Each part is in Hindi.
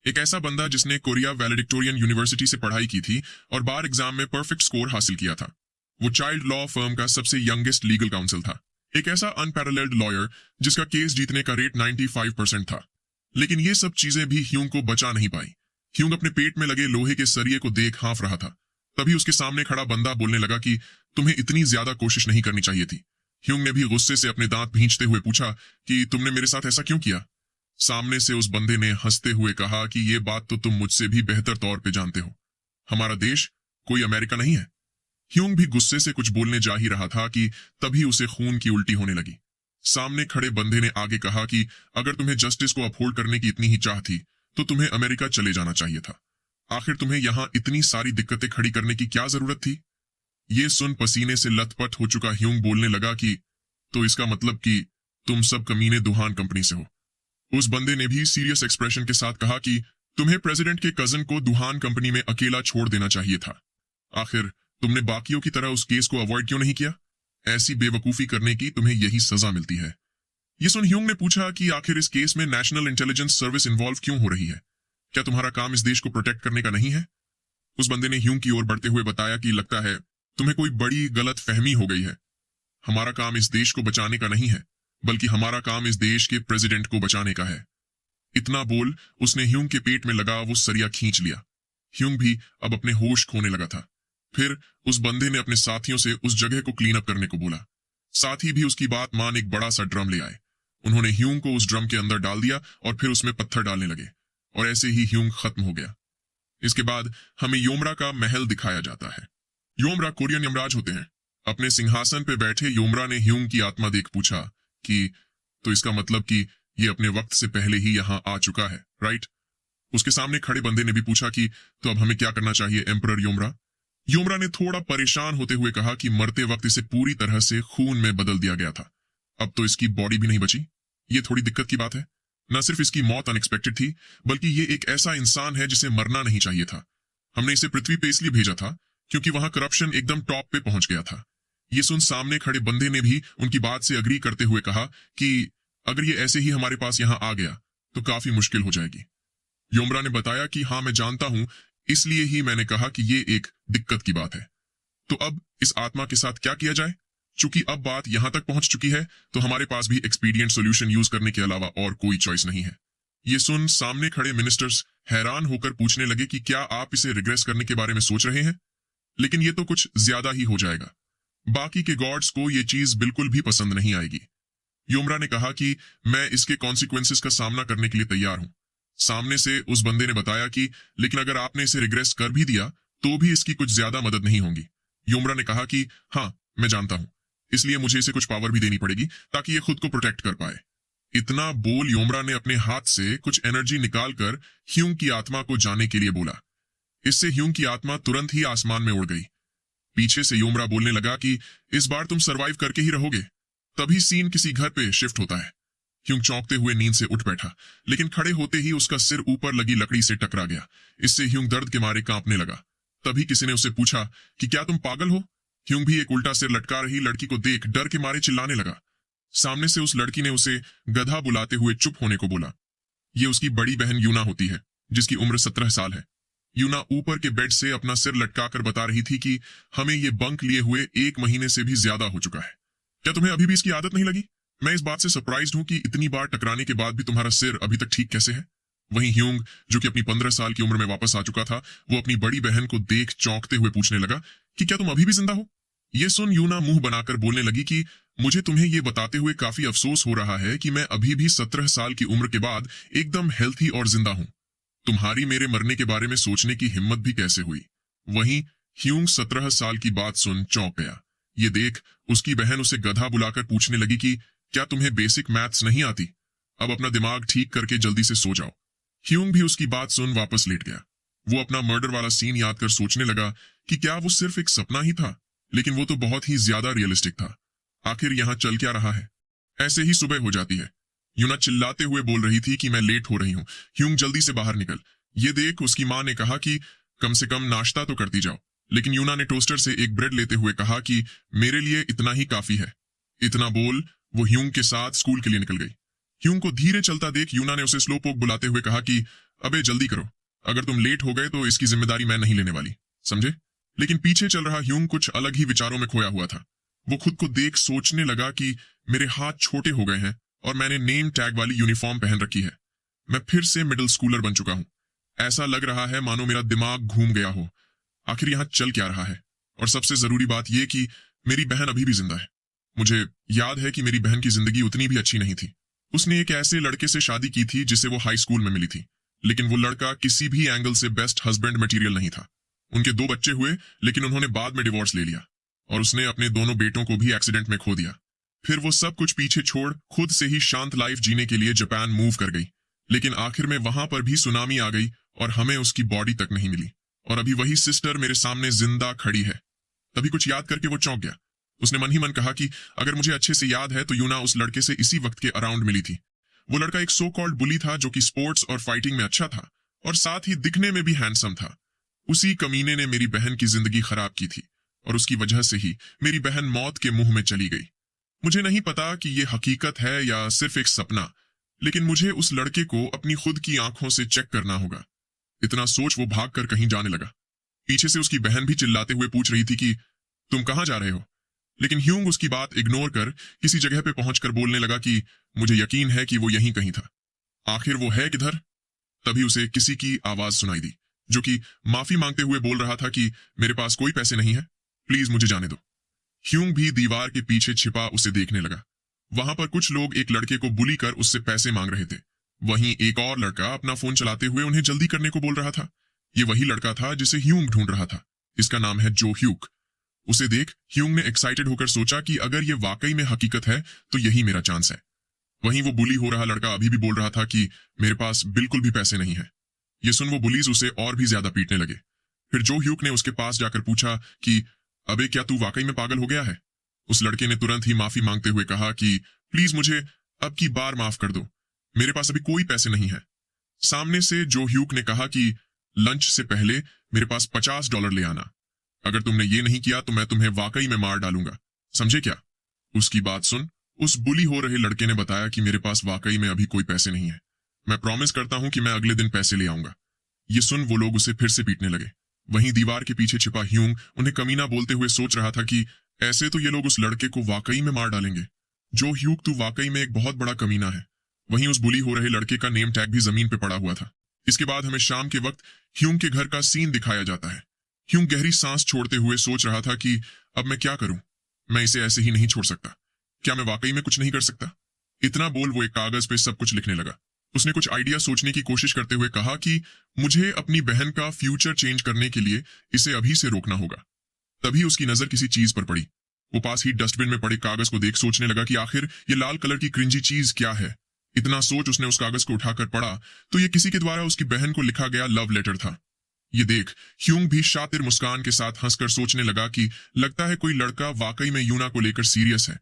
एक ऐसा बंदा जिसने कोरिया वैलेडिक्टोरियन यूनिवर्सिटी से पढ़ाई की थी और बार एग्जाम में परफेक्ट स्कोर हासिल किया था। वो चाइल्ड लॉ फर्म का सबसे यंगेस्ट लीगल काउंसिल था। एक ऐसा अनपैरेलल्ड लॉयर जिसका केस जीतने का रेट 95% था। लेकिन ये सब चीजें भी ह्यूंग को बचा नहीं पाई। ह्यूंग अपने पेट में लगे लोहे के सरिये को देख हाँफ रहा था। तभी उसके सामने खड़ा बंदा बोलने लगा कि तुम्हें इतनी ज्यादा कोशिश नहीं करनी चाहिए थी। ह्यूंग ने भी गुस्से से अपने दांत भींचते हुए पूछा कि तुमने मेरे साथ ऐसा क्यों किया। सामने से उस बंदे ने हंसते हुए कहा कि ये बात तो तुम मुझसे भी बेहतर तौर पे जानते हो। हमारा देश कोई अमेरिका नहीं है। ह्यूंग भी गुस्से से कुछ बोलने जा ही रहा था कि तभी उसे खून की उल्टी होने लगी। सामने खड़े बंदे ने आगे कहा कि अगर तुम्हें जस्टिस को अपहोल्ड करने की इतनी ही चाह थी तो तुम्हें अमेरिका चले जाना चाहिए था। आखिर तुम्हें यहाँ इतनी सारी दिक्कतें खड़ी करने की क्या जरूरत थी। ये सुन पसीने से लथपथ हो चुका ह्यूंग बोलने लगा कि तो इसका मतलब कि तुम सब कमीने दुहान कंपनी से हो। उस बंदे ने भी सीरियस एक्सप्रेशन के साथ कहा कि तुम्हें प्रेसिडेंट के कजन को दुहान कंपनी में अकेला छोड़ देना चाहिए था। आखिर तुमने बाकियों की तरह उस केस को अवॉइड क्यों नहीं किया। ऐसी बेवकूफी करने की तुम्हें यही सजा मिलती है। ये सुन ह्यूंग ने पूछा कि आखिर इस केस में नेशनल इंटेलिजेंस सर्विस इन्वॉल्व क्यों हो रही है। क्या तुम्हारा काम इस देश को प्रोटेक्ट करने का नहीं है। उस बंदे ने ह्यूंग की ओर बढ़ते हुए बताया कि लगता है तुम्हें कोई बड़ी गलत फहमी हो गई है। हमारा काम इस देश को बचाने का नहीं है, बल्कि हमारा काम इस देश के प्रेसिडेंट को बचाने का है। इतना बोल उसने ह्यूंग के पेट में लगा वो सरिया खींच लिया। ह्यूंग भी अब अपने होश खोने लगा था। फिर उस बंदे ने अपने साथियों से उस जगह को क्लीन अप करने को बोला। साथी भी उसकी बात मान एक बड़ा सा ड्रम ले आए। उन्होंने ह्यूंग को उस ड्रम के अंदर डाल दिया और फिर उसमें पत्थर डालने लगे और ऐसे ही ह्यूंग खत्म हो गया। इसके बाद हमें योमरा का महल दिखाया जाता है। योमरा कोरियन यमराज होते हैं। अपने सिंहासन पे बैठे योमरा ने ह्यूंग की आत्मा देख पूछा कि तो इसका मतलब कि ये अपने वक्त से पहले ही यहाँ आ चुका है, राइट। उसके सामने खड़े बंदे ने भी पूछा कि तो अब हमें क्या करना चाहिए एम्परर योमरा। योमरा ने थोड़ा परेशान होते हुए कहा कि मरते वक्त इसे पूरी तरह से खून में बदल दिया गया था। अब तो इसकी बॉडी भी नहीं बची। ये थोड़ी दिक्कत की बात है। न सिर्फ इसकी मौत अनएक्सपेक्टेड थी, बल्कि ये एक ऐसा इंसान है जिसे मरना नहीं चाहिए था। हमने इसे पृथ्वी पे इसलिए भेजा था क्योंकि वहां करप्शन एकदम टॉप पे पहुंच गया था। ये सुन सामने खड़े बंदे ने भी उनकी बात से अग्री करते हुए कहा कि अगर ये ऐसे ही हमारे पास यहाँ आ गया तो काफी मुश्किल हो जाएगी। योमरा ने बताया कि हाँ मैं जानता हूं, इसलिए ही मैंने कहा कि ये एक दिक्कत की बात है। तो अब इस आत्मा के साथ क्या किया जाए। चूंकि अब बात यहां तक पहुंच चुकी है तो हमारे पास भी एक्सपीडिएंट सोल्यूशन यूज करने के अलावा और कोई चॉइस नहीं है। ये सुन सामने खड़े मिनिस्टर्स हैरान होकर पूछने लगे कि क्या आप इसे रिग्रेस करने के बारे में सोच रहे हैं। लेकिन ये तो कुछ ज्यादा ही हो जाएगा। बाकी के गॉड्स को ये चीज बिल्कुल भी पसंद नहीं आएगी। योमरा ने कहा कि मैं इसके कॉन्सिक्वेंसेस का सामना करने के लिए तैयार हूं। सामने से उस बंदे ने बताया कि लेकिन अगर आपने इसे रिग्रेस कर भी दिया तो भी इसकी कुछ ज्यादा मदद नहीं होगी। योमरा ने कहा कि हाँ मैं जानता हूं, इसलिए मुझे इसे कुछ पावर भी देनी पड़ेगी ताकि ये खुद को प्रोटेक्ट कर पाए। इतना बोल योमरा ने अपने हाथ से कुछ एनर्जी निकालकर ह्यूंग की आत्मा को जाने के लिए बोला। इससे ह्यूंग की आत्मा तुरंत ही आसमान में उड़ गई। पीछे से योमरा बोलने लगा कि इस बार तुम सरवाइव करके ही रहोगे। तभी सीन किसी घर पे शिफ्ट होता है। ह्यूंग चौंकते हुए नींद से उठ बैठा, लेकिन खड़े होते ही उसका सिर ऊपर लगी लकड़ी से टकरा गया। इससे ह्यूंग दर्द के मारे कांपने लगा। तभी किसी ने उसे पूछा कि क्या तुम पागल हो। ह्यूंग भी एक उल्टा सिर लटका रही लड़की को देख डर के मारे चिल्लाने लगा। सामने से उस लड़की ने उसे गधा बुलाते हुए चुप होने को बोला। ये उसकी बड़ी बहन यूना होती है जिसकी उम्र 17 साल है। यूना ऊपर के बेड से अपना सिर लटकाकर बता रही थी कि हमें ये बंक लिए हुए 1 महीने से भी ज्यादा हो चुका है। क्या तुम्हें अभी भी इसकी आदत नहीं लगी। मैं इस बात से सरप्राइज्ड हूं कि इतनी बार टकराने के बाद भी तुम्हारा सिर अभी तक ठीक कैसे है। वहीं ह्यूंग जो कि अपनी 15 साल की उम्र में वापस आ चुका था, वो अपनी बड़ी बहन को देख चौंकते हुए पूछने लगा कि क्या तुम अभी भी जिंदा हो। ये सुन यूना मुंह बनाकर बोलने लगी कि मुझे तुम्हें ये बताते हुए काफी अफसोस हो रहा है कि मैं अभी भी 17 साल की उम्र के बाद एकदम हेल्थी और जिंदा हूं। तुम्हारी मेरे मरने के बारे में सोचने की हिम्मत भी कैसे हुई। वहीं ह्यूंग 17 साल की बात सुन चौंक गया। ये देख उसकी बहन उसे गधा बुलाकर पूछने लगी कि क्या तुम्हें बेसिक मैथ्स नहीं आती। अब अपना दिमाग ठीक करके जल्दी से सो जाओ। ह्यूंग भी उसकी बात सुन वापस लेट गया। वो अपना मर्डर वाला सीन याद कर सोचने लगा कि क्या वो सिर्फ एक सपना ही था, लेकिन वो तो बहुत ही ज्यादा रियलिस्टिक था। आखिर यहाँ चल क्या रहा है। ऐसे ही सुबह हो जाती है। यूना चिल्लाते हुए बोल रही थी कि मैं लेट हो रही हूँ, ह्यूंग जल्दी से बाहर निकल। ये देख उसकी माँ ने कहा कि कम से कम नाश्ता तो करती जाओ। लेकिन यूना ने टोस्टर से एक ब्रेड लेते हुए कहा कि मेरे लिए इतना ही काफी है। इतना बोल वो ह्यूंग के साथ स्कूल के लिए निकल गई। ह्यूंग को धीरे चलता देख यूना ने उसे स्लोपोक बुलाते हुए कहा कि अबे जल्दी करो, अगर तुम लेट हो गए तो इसकी जिम्मेदारी मैं नहीं लेने वाली, समझे? लेकिन पीछे चल रहा ह्यूंग कुछ अलग ही विचारों में खोया हुआ था। वो खुद को देख सोचने लगा कि मेरे हाथ छोटे हो गए हैं और मैंने नेम टैग वाली यूनिफॉर्म पहन रखी है। मैं फिर से मिडिल स्कूलर बन चुका हूं। ऐसा लग रहा है मानो मेरा दिमाग घूम गया हो। आखिर यहाँ चल क्या रहा है? और सबसे जरूरी बात यह कि मेरी बहन अभी भी जिंदा है। मुझे याद है कि मेरी बहन की जिंदगी उतनी भी अच्छी नहीं थी। उसने एक ऐसे लड़के से शादी की थी जिसे वो हाई स्कूल में मिली थी, लेकिन वो लड़का किसी भी एंगल से बेस्ट हस्बैंड मटेरियल नहीं था। उनके 2 बच्चे हुए, लेकिन उन्होंने बाद में डिवोर्स ले लिया और उसने अपने दोनों बेटों को भी एक्सीडेंट में खो दिया। फिर वो सब कुछ पीछे छोड़ खुद से ही शांत लाइफ जीने के लिए जापान मूव कर गई, लेकिन आखिर में वहां पर भी सुनामी आ गई और हमें उसकी बॉडी तक नहीं मिली। और अभी वही सिस्टर मेरे सामने जिंदा खड़ी है। तभी कुछ याद करके वो चौंक गया। उसने मन ही मन कहा कि अगर मुझे अच्छे से याद है तो यूना उस लड़के से इसी वक्त के अराउंड मिली थी। वो लड़का एक सो कॉल्ड बुली था जो कि स्पोर्ट्स और फाइटिंग में अच्छा था और साथ ही दिखने में भी हैंडसम था। उसी कमीने ने मेरी बहन की जिंदगी खराब की थी और उसकी वजह से ही मेरी बहन मौत के मुंह में चली गई। मुझे नहीं पता कि ये हकीकत है या सिर्फ एक सपना, लेकिन मुझे उस लड़के को अपनी खुद की आंखों से चेक करना होगा। इतना सोच वो भागकर कहीं जाने लगा। पीछे से उसकी बहन भी चिल्लाते हुए पूछ रही थी कि तुम कहां जा रहे हो? लेकिन ह्यूंग उसकी बात इग्नोर कर किसी जगह पे पहुंचकर बोलने लगा कि मुझे यकीन है कि वो यहीं कहीं था। आखिर वो है किधर? तभी उसे किसी की आवाज सुनाई दी, जो कि माफी मांगते हुए बोल रहा था कि मेरे पास कोई पैसे नहीं है, प्लीज मुझे जाने दो। ह्यूंग भी दीवार के पीछे छिपा उसे देखने लगा। वहां पर कुछ लोग एक लड़के को बुली कर उससे पैसे मांग रहे थे। वहीं एक और लड़का अपना फोन चलाते हुए उन्हें जल्दी करने को बोल रहा था। ये वही लड़का था जिसे ह्यूंग ढूंढ रहा था। इसका नाम है जो ह्यूक। उसे देख ह्यूंग ने एक्साइटेड होकर सोचा कि अगर ये वाकई में हकीकत है तो यही मेरा चांस है। वहीं वो बुली हो रहा लड़का अभी भी बोल रहा था कि मेरे पास बिल्कुल भी पैसे नहीं है। ये सुन वो बुलीज उसे और भी ज्यादा पीटने लगे। फिर जो ह्यूक ने उसके पास जाकर पूछा कि अबे क्या तू वाकई में पागल हो गया है? उस लड़के ने तुरंत ही माफी मांगते हुए कहा कि प्लीज मुझे अब की बार माफ कर दो, मेरे पास अभी कोई पैसे नहीं है। सामने से जो ह्यूक ने कहा कि लंच से पहले मेरे पास $50 ले आना, अगर तुमने ये नहीं किया तो मैं तुम्हें वाकई में मार डालूंगा, समझे क्या? उसकी बात सुन उस बुली हो रहे लड़के ने बताया कि मेरे पास वाकई में अभी कोई पैसे नहीं है, मैं प्रॉमिस करता हूं कि मैं अगले दिन पैसे ले आऊंगा। ये सुन वो लोग उसे फिर से पीटने लगे। वहीं दीवार के पीछे छिपा ह्यूंग उन्हें कमीना बोलते हुए सोच रहा था कि ऐसे तो ये लोग उस लड़के को वाकई में मार डालेंगे। जो ह्यूग तू वाकई में एक बहुत बड़ा कमीना है। वहीं उस बुली हो रहे लड़के का नेम टैग भी जमीन पे पड़ा हुआ था। इसके बाद हमें शाम के वक्त ह्यूंग के घर का सीन दिखाया जाता है। ह्यूंग गहरी सांस छोड़ते हुए सोच रहा था कि अब मैं क्या करूं? मैं इसे ऐसे ही नहीं छोड़ सकता। क्या मैं वाकई में कुछ नहीं कर सकता? इतना बोल वो एक कागज पे सब कुछ लिखने लगा। उसने कुछ आइडिया सोचने की कोशिश करते हुए कहा कि मुझे अपनी बहन का फ्यूचर चेंज करने के लिए इसे अभी से रोकना होगा। तभी उसकी नजर किसी चीज पर पड़ी। वो पास ही डस्टबिन में पड़े कागज को देख सोचने लगा कि आखिर ये लाल कलर की क्रिंजी चीज क्या है। इतना सोच उसने उस कागज को उठाकर पढ़ा तो ये किसी के द्वारा उसकी बहन को लिखा गया लव लेटर था। ये देख ह्यूंग भी शातिर मुस्कान के साथ हंसकर सोचने लगा कि लगता है कोई लड़का वाकई में यूना को लेकर सीरियस है।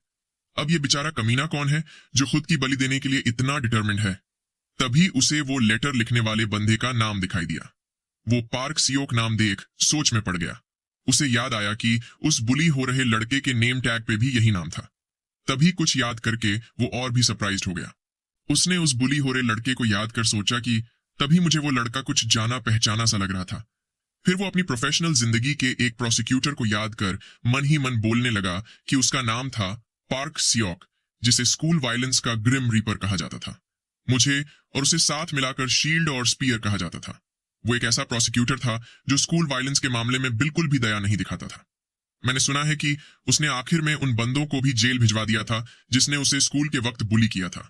अब ये बेचारा कमीना कौन है जो खुद की बलि देने के लिए इतना डिटरमिन्ड है? तभी उसे वो लेटर लिखने वाले बंदे का नाम दिखाई दिया। वो पार्क सियोक नाम देख सोच में पड़ गया। उसे याद आया कि उस बुली हो रहे लड़के के नेम टैग पे भी यही नाम था। तभी कुछ याद करके वो और भी सरप्राइज्ड हो गया। उसने उस बुली हो रहे लड़के को याद कर सोचा कि तभी मुझे वो लड़का कुछ जाना पहचाना सा लग रहा था। फिर वो अपनी प्रोफेशनल जिंदगी के एक प्रोसिक्यूटर को याद कर मन ही मन बोलने लगा कि उसका नाम था पार्क सियोक, जिसे स्कूल वायलेंस का ग्रिम रीपर कहा जाता था। मुझे और उसे साथ मिलाकर शील्ड और स्पीयर कहा जाता था। वो एक ऐसा प्रोसिक्यूटर था जो स्कूल वायलेंस के मामले में बिल्कुल भी दया नहीं दिखाता था। मैंने सुना है कि उसने आखिर में उन बंदों को भी जेल भिजवा दिया था जिसने उसे स्कूल के वक्त बुली किया था।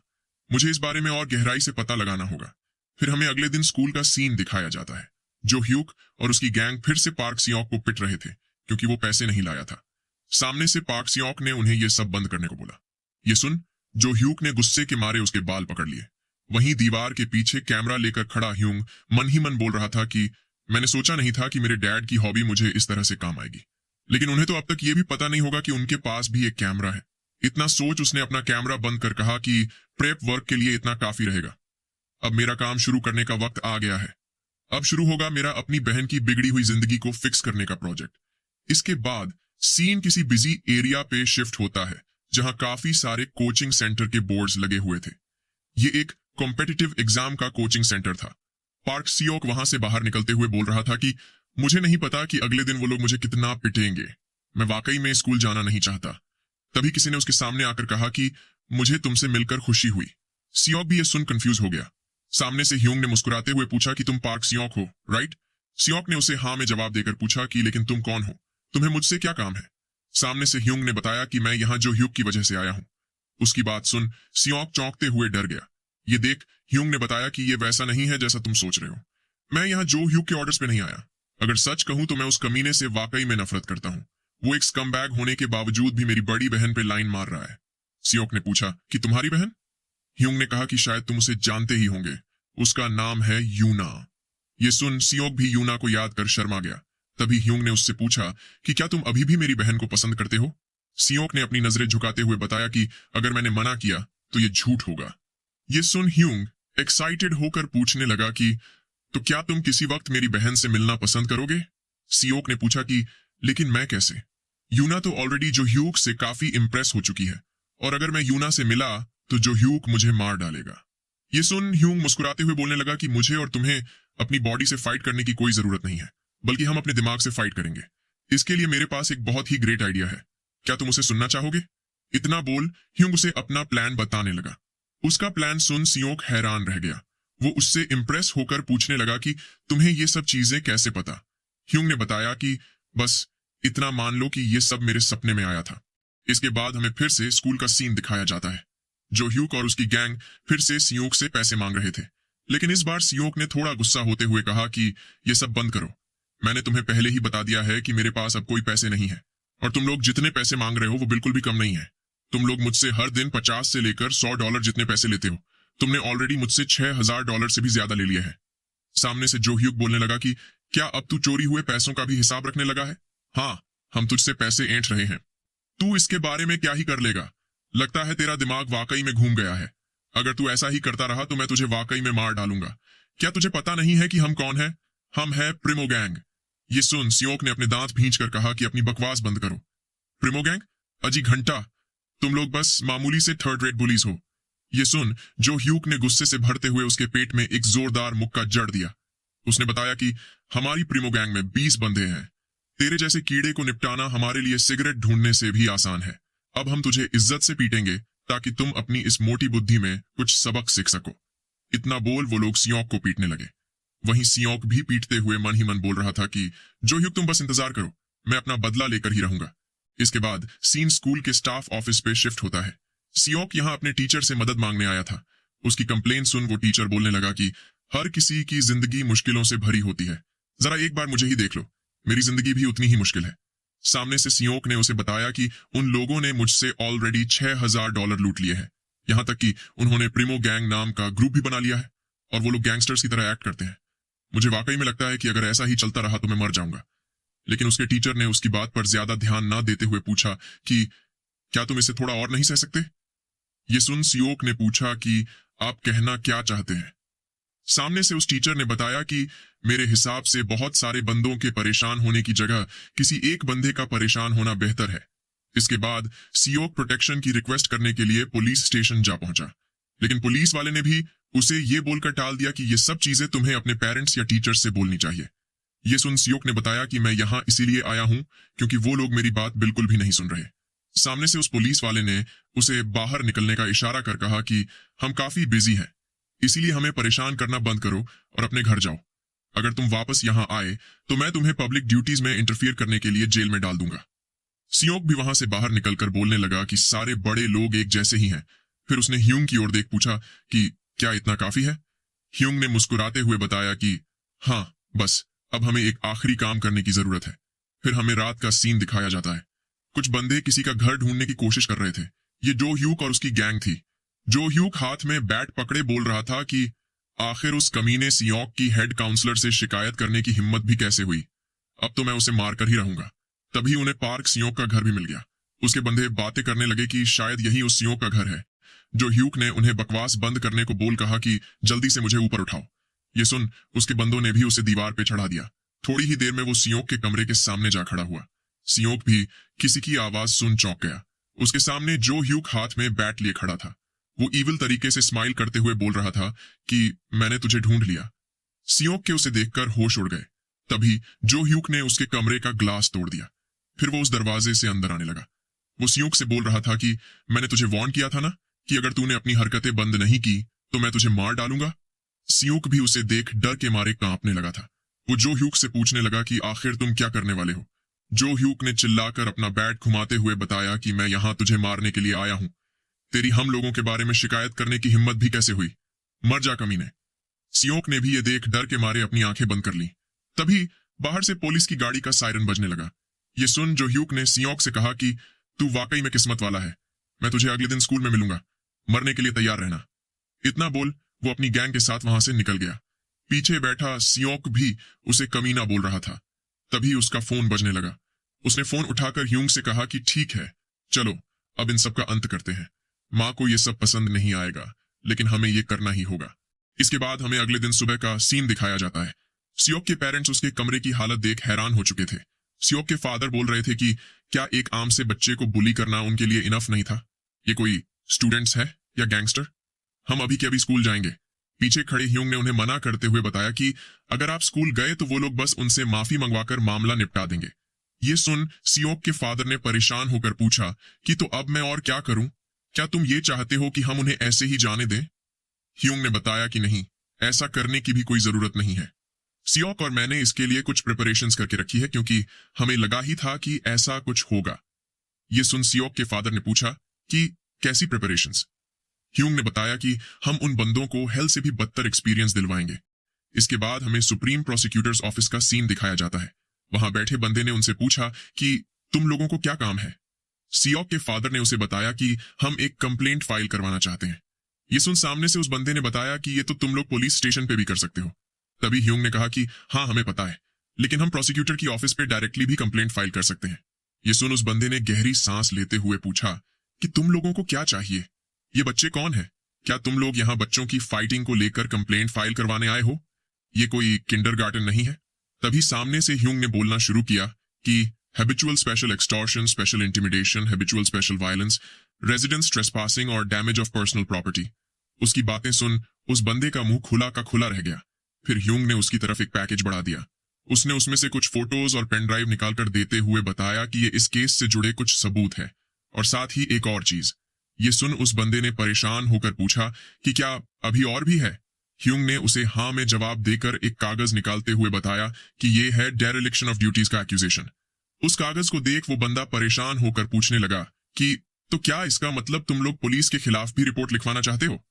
मुझे इस बारे में और गहराई से पता लगाना होगा। फिर हमें अगले दिन स्कूल का सीन दिखाया जाता है। जो ह्यूक और उसकी गैंग फिर से पार्क सियोक को पिट रहे थे क्योंकि वो पैसे नहीं लाया था। सामने से पार्क सियोक ने उन्हें यह सब बंद करने को बोला। ये सुन जो ह्यूक ने गुस्से के मारे उसके बाल पकड़ लिए। वहीं दीवार के पीछे कैमरा लेकर खड़ा ह्यूंग मन ही मन बोल रहा था कि मैंने सोचा नहीं था कि मेरे डैड की हॉबी मुझे इस तरह से काम आएगी, लेकिन उन्हें तो अब तक ये भी पता नहीं होगा कि उनके पास भी एक कैमरा है। इतना सोच उसने अपना कैमरा बंद कर कहा कि प्रेप वर्क के लिए इतना काफी रहेगा। अब मेरा काम शुरू करने का वक्त आ गया है। अब शुरू होगा मेरा अपनी बहन की बिगड़ी हुई जिंदगी को फिक्स करने का प्रोजेक्ट। इसके बाद सीन किसी बिजी एरिया पे शिफ्ट होता है जहां काफी सारे कोचिंग सेंटर के बोर्ड्स लगे हुए थे। ये एक कॉम्पिटिटिव एग्जाम का कोचिंग सेंटर था पार्क सियोक वहां से बाहर निकलते हुए बोल रहा था कि मुझे नहीं पता कि अगले दिन वो लोग मुझे कितना पिटेंगे। मैं वाकई में स्कूल जाना नहीं चाहता। तभी किसी ने उसके सामने आकर कहा कि मुझे तुमसे मिलकर खुशी हुई। सियोक भी ये सुन कंफ्यूज हो गया। सामने से ह्यूंग ने मुस्कुराते हुए पूछा कि तुम पार्क सियोक हो, राइट? सियोक ने उसे हाँ में जवाब देकर पूछा कि लेकिन तुम कौन हो, तुम्हें मुझसे क्या काम है? सामने से ह्यूंग ने बताया कि मैं यहाँ जो ह्यूग की वजह से आया हूँ। उसकी बात सुन सियोक चौंकते हुए डर गया। ये देख ह्यूंग ने बताया कि ये वैसा नहीं है जैसा तुम सोच रहे हो। मैं यहाँ जो ह्यूग के ऑर्डर्स पे नहीं आया। अगर सच कहूं तो मैं उस कमीने से वाकई में नफरत करता हूँ। वो एक स्कमबैग होने के बावजूद भी मेरी बड़ी बहन पे लाइन मार रहा है। सियोक ने पूछा कि तुम्हारी बहन? ह्यूंग ने कहा कि शायद तुम उसे जानते ही होंगे, उसका नाम है यूना। ये सुन सियोक भी यूना को याद कर शर्मा गया। तभी ह्यूंग ने उससे पूछा कि क्या तुम अभी भी मेरी बहन को पसंद करते हो? सियोक ने अपनी नजरें झुकाते हुए बताया कि अगर मैंने मना किया तो ये झूठ होगा। ये सुन ह्यूंग एक्साइटेड होकर पूछने लगा कि तो क्या तुम किसी वक्त मेरी बहन से मिलना पसंद करोगे? सियोक ने पूछा कि लेकिन मैं कैसे? यूना तो ऑलरेडी जो ह्यूग से काफी इंप्रेस हो चुकी है, और अगर मैं यूना से मिला तो जो ह्यूग मुझे मार डालेगा। ये सुन ह्यूंग मुस्कुराते हुए बोलने लगा कि मुझे और तुम्हें अपनी बॉडी से फाइट करने की कोई जरूरत नहीं है, बल्कि हम अपने दिमाग से फाइट करेंगे। इसके लिए मेरे पास एक बहुत ही ग्रेट आइडिया है। क्या तुम उसे सुनना चाहोगे? इतना बोल ह्यूंग उसे अपना प्लान बताने लगा। उसका प्लान सुन सियोक हैरान रह गया। वो उससे इंप्रेस होकर पूछने लगा कि तुम्हें ये सब चीजें कैसे पता? ह्यूंग ने बताया कि बस इतना मान लो कि ये सब मेरे सपने में आया था। इसके बाद हमें फिर से स्कूल का सीन दिखाया जाता है। जो ह्यूग और उसकी गैंग फिर से सियोक से पैसे मांग रहे थे, लेकिन इस बार सियोक ने थोड़ा गुस्सा होते हुए कहा कि ये सब बंद करो। मैंने तुम्हें पहले ही बता दिया है कि मेरे पास अब कोई पैसे नहीं है, और तुम लोग जितने पैसे मांग रहे हो वो बिल्कुल भी कम नहीं है। तुम लोग मुझसे हर दिन 50 से लेकर $100 जितने पैसे लेते हो। तुमने ऑलरेडी मुझसे $6000 से भी ज्यादा ले लिया है। सामने से जो ह्यूग बोलने लगा कि क्या अब तू चोरी हुए पैसों का भी हिसाब रखने लगा है? हाँ, हम तुझसे पैसे ऐंठ रहे हैं। तू इसके बारे में क्या ही कर लेगा? लगता है तेरा दिमाग वाकई में घूम गया है। अगर तू ऐसा ही करता रहा तो मैं तुझे वाकई में मार डालूंगा। क्या तुझे पता नहीं है कि हम कौन हैं? हम है प्रिमो गैंग। ये सुन सियोक ने अपने दांत भींच कर कहा कि अपनी बकवास बंद करो। प्रिमो गैंग? अजी घंटा, तुम लोग बस मामूली से थर्ड रेट बुलीज हो। ये सुन जो ह्यूग ने गुस्से से भरते हुए उसके पेट में एक जोरदार मुक्का जड़ दिया। उसने बताया कि हमारी प्रिमो गैंग में 20 बंदे हैं। तेरे जैसे कीड़े को निपटाना हमारे लिए सिगरेट ढूंढने से भी आसान है। अब हम तुझे इज्जत से पीटेंगे ताकि तुम अपनी इस मोटी बुद्धि में कुछ सबक सीख सको। इतना बोल वो लोग सियोक को पीटने लगे। वहीं सियोक भी पीटते हुए मन ही मन बोल रहा था कि जो ह्यूग तुम बस इंतजार करो, मैं अपना बदला लेकर ही रहूंगा। इसके बाद सीन स्कूल के स्टाफ ऑफिस पे शिफ्ट होता है। सियोक यहाँ अपने टीचर से मदद मांगने आया था। उसकी कंप्लेन सुन वो टीचर बोलने लगा कि हर किसी की जिंदगी मुश्किलों से भरी होती है। जरा एक बार मुझे ही देख लो, मेरी जिंदगी भी उतनी ही मुश्किल है। सामने से सियोक ने उसे बताया कि उन लोगों ने मुझसे ऑलरेडी $6000 लूट लिए हैं। यहाँ तक कि उन्होंने प्रिमो गैंग नाम का ग्रुप भी बना लिया है, और वो लोग गैंगस्टर्स की तरह एक्ट करते हैं। मुझे वाकई में लगता है कि अगर ऐसा ही चलता रहा तो मैं मर जाऊंगा। लेकिन उसके टीचर ने उसकी बात पर ज्यादा ध्यान न देते हुए पूछा कि क्या तुम इसे थोड़ा और नहीं सह सकते? ये सुन सियोक ने पूछा कि आप कहना क्या चाहते हैं? सामने से उस टीचर ने बताया कि मेरे हिसाब से बहुत सारे बंदों के परेशान होने की जगह किसी एक बंदे का परेशान होना बेहतर है। इसके बाद सियोक प्रोटेक्शन की रिक्वेस्ट करने के लिए पुलिस स्टेशन जा पहुंचा, लेकिन पुलिस वाले ने भी उसे ये बोलकर टाल दिया कि ये सब चीजें तुम्हें अपने पेरेंट्स या टीचर से बोलनी चाहिए। ये सुन सियोक ने बताया कि मैं यहाँ इसीलिए आया हूँ क्योंकि वो लोग मेरी बात बिल्कुल भी नहीं सुन रहे। सामने से उस पुलिस वाले ने उसे बाहर निकलने का इशारा कर कहा कि हम काफी बिजी हैं, इसीलिए हमें परेशान करना बंद करो और अपने घर जाओ। अगर तुम वापस यहाँ आए तो मैं तुम्हें पब्लिक ड्यूटीज में इंटरफियर करने के लिए जेल में डाल दूंगा। सियोक भी वहां से बाहर निकलकर बोलने लगा कि सारे बड़े लोग एक जैसे ही हैं। फिर उसने ह्यूंग की ओर देख पूछा कि क्या इतना काफी है? ह्यूंग ने मुस्कुराते हुए बताया कि हाँ, बस अब हमें एक आखिरी काम करने की जरूरत है। फिर हमें रात का सीन दिखाया जाता है। कुछ बंदे किसी का घर ढूंढने की कोशिश कर रहे थे। ये जो ह्यूग और उसकी गैंग थी। जो ह्यूग हाथ में बैट पकड़े बोल रहा था कि आखिर उस कमीने सियोक की हेड काउंसलर से शिकायत करने की हिम्मत भी कैसे हुई, अब तो मैं उसे मार कर ही रहूंगा। तभी उन्हें पार्क सियोक का घर भी मिल गया। उसके बंदे बातें करने लगे कि शायद यही उस सियोक का घर है। जो ह्यूग ने उन्हें बकवास बंद करने को बोल कहा कि जल्दी से मुझे ऊपर उठाओ। ये सुन उसके बंदों ने भी उसे दीवार पे चढ़ा दिया। थोड़ी ही देर में वो सियोक के कमरे के सामने जा खड़ा हुआ। सियोक भी किसी की आवाज सुन चौंक गया। उसके सामने जो ह्यूग हाथ में बैट लिए खड़ा था। वो ईविल तरीके से स्माइल करते हुए बोल रहा था कि मैंने तुझे ढूंढ लिया। सियोक के उसे देखकर होश उड़ गए। तभी जो ह्यूक ने उसके कमरे का ग्लास तोड़ दिया। फिर वो उस दरवाजे से अंदर आने लगा। वो सियोक से बोल रहा था कि मैंने तुझे वार्न किया था ना कि अगर तूने अपनी हरकतें बंद नहीं की तो मैं तुझे मार डालूंगा। सियोक भी उसे देख डर के मारे कांपने लगा था। वो जो ह्यूक से पूछने लगा कि आखिर तुम क्या करने वाले हो। जो ह्यूक ने चिल्लाकर अपना बैट घुमाते हुए बताया कि मैं यहां तुझे मारने के लिए आया हूं। तेरी हम लोगों के बारे में शिकायत करने की हिम्मत भी कैसे हुई, मर जा कमीने। सियोक ने भी ये देख डर के मारे अपनी आंखें बंद कर ली। तभी बाहर से पुलिस की गाड़ी का सायरन बजने लगा। ये सुन जो ह्यूक ने सियोक से कहा कि तू वाकई में किस्मत वाला है, मैं तुझे अगले दिन स्कूल में मिलूंगा, मरने के लिए तैयार रहना। इतना बोल वो अपनी गैंग के साथ वहां से निकल गया। पीछे बैठा सियोक भी उसे कमीना बोल रहा था। तभी उसका फोन बजने लगा। उसने फोन उठाकर ह्यूंग से कहा कि ठीक है, चलो अब इन सब का अंत करते हैं। माँ को ये सब पसंद नहीं आएगा, लेकिन हमें ये करना ही होगा। इसके बाद हमें अगले दिन सुबह का सीन दिखाया जाता है। सियोक के पेरेंट्स उसके कमरे की हालत देख हैरान हो चुके थे। सियोक के फादर बोल रहे थे कि क्या एक आम से बच्चे को बुली करना उनके लिए इनफ नहीं था। ये कोई स्टूडेंट्स है या गैंगस्टर? हम अभी के अभी स्कूल जाएंगे। पीछे खड़े ह्यूंग ने उन्हें मना करते हुए बताया कि अगर आप स्कूल गए तो वो लोग बस उनसे माफी मंगवाकर मामला निपटा देंगे। ये सुन सियोक के फादर ने परेशान होकर पूछा कि तो अब मैं और क्या करूं? क्या तुम ये चाहते हो कि हम उन्हें ऐसे ही जाने दें? ह्यूंग ने बताया कि नहीं, ऐसा करने की भी कोई जरूरत नहीं है। सियोक और मैंने इसके लिए कुछ प्रिपरेशंस करके रखी है क्योंकि हमें लगा ही था कि ऐसा कुछ होगा। ये सुन सियोक के फादर ने पूछा कि कैसी प्रिपरेशंस? ह्यूंग ने बताया कि हम उन बंदों को हेल से भी बदतर एक्सपीरियंस दिलवाएंगे। इसके बाद हमें सुप्रीम प्रोसिक्यूटर्स ऑफिस का सीन दिखाया जाता है। वहां बैठे बंदे ने उनसे पूछा कि तुम लोगों को क्या काम है। सियोक के फादर ने उसे बताया कि हम एक कंप्लेंट फाइल करवाना चाहते हैं। ये सुन सामने से उस बंदे ने बताया कि ये तो तुम लोग पुलिस स्टेशन पे भी कर सकते हो। तभी ह्यूंग ने कहा कि हाँ हमें पता है, लेकिन हम प्रोसिक्यूटर की ऑफिस पे डायरेक्टली भी कंप्लेंट फाइल कर सकते हैं। ये सुन उस बंदे ने गहरी सांस लेते हुए पूछा कि तुम लोगों को क्या चाहिए? ये बच्चे कौन है? क्या तुम लोग यहाँ बच्चों की फाइटिंग को लेकर कंप्लेंट फाइल करवाने आए हो? ये कोई किंडरगार्टन नहीं है। तभी सामने से ह्यूंग ने बोलना शुरू किया कि habitual special extortion, special intimidation, habitual special violence, residence trespassing और डैमेज ऑफ पर्सनल प्रॉपर्टी। उसकी बातें सुन उस बंदे का मुंह खुला का खुला रह गया। फिर ह्यूंग ने उसकी तरफ एक पैकेज बढ़ा दिया। उसने उसमें से कुछ फोटोज और पेन ड्राइव निकालकर देते हुए बताया कि ये इस केस से जुड़े कुछ सबूत है, और साथ ही एक और चीज। ये सुन उस बंदे ने परेशान होकर पूछा कि क्या अभी और भी है? ह्यूंग ने उसे हाँ में जवाब देकर एक कागज निकालते हुए बताया कि ये है डेरेलिक्शन ऑफ ड्यूटीज का एक्यूजेशन। उस कागज को देख वो बंदा परेशान होकर पूछने लगा कि तो क्या इसका मतलब तुम लोग पुलिस के खिलाफ भी रिपोर्ट लिखवाना चाहते हो?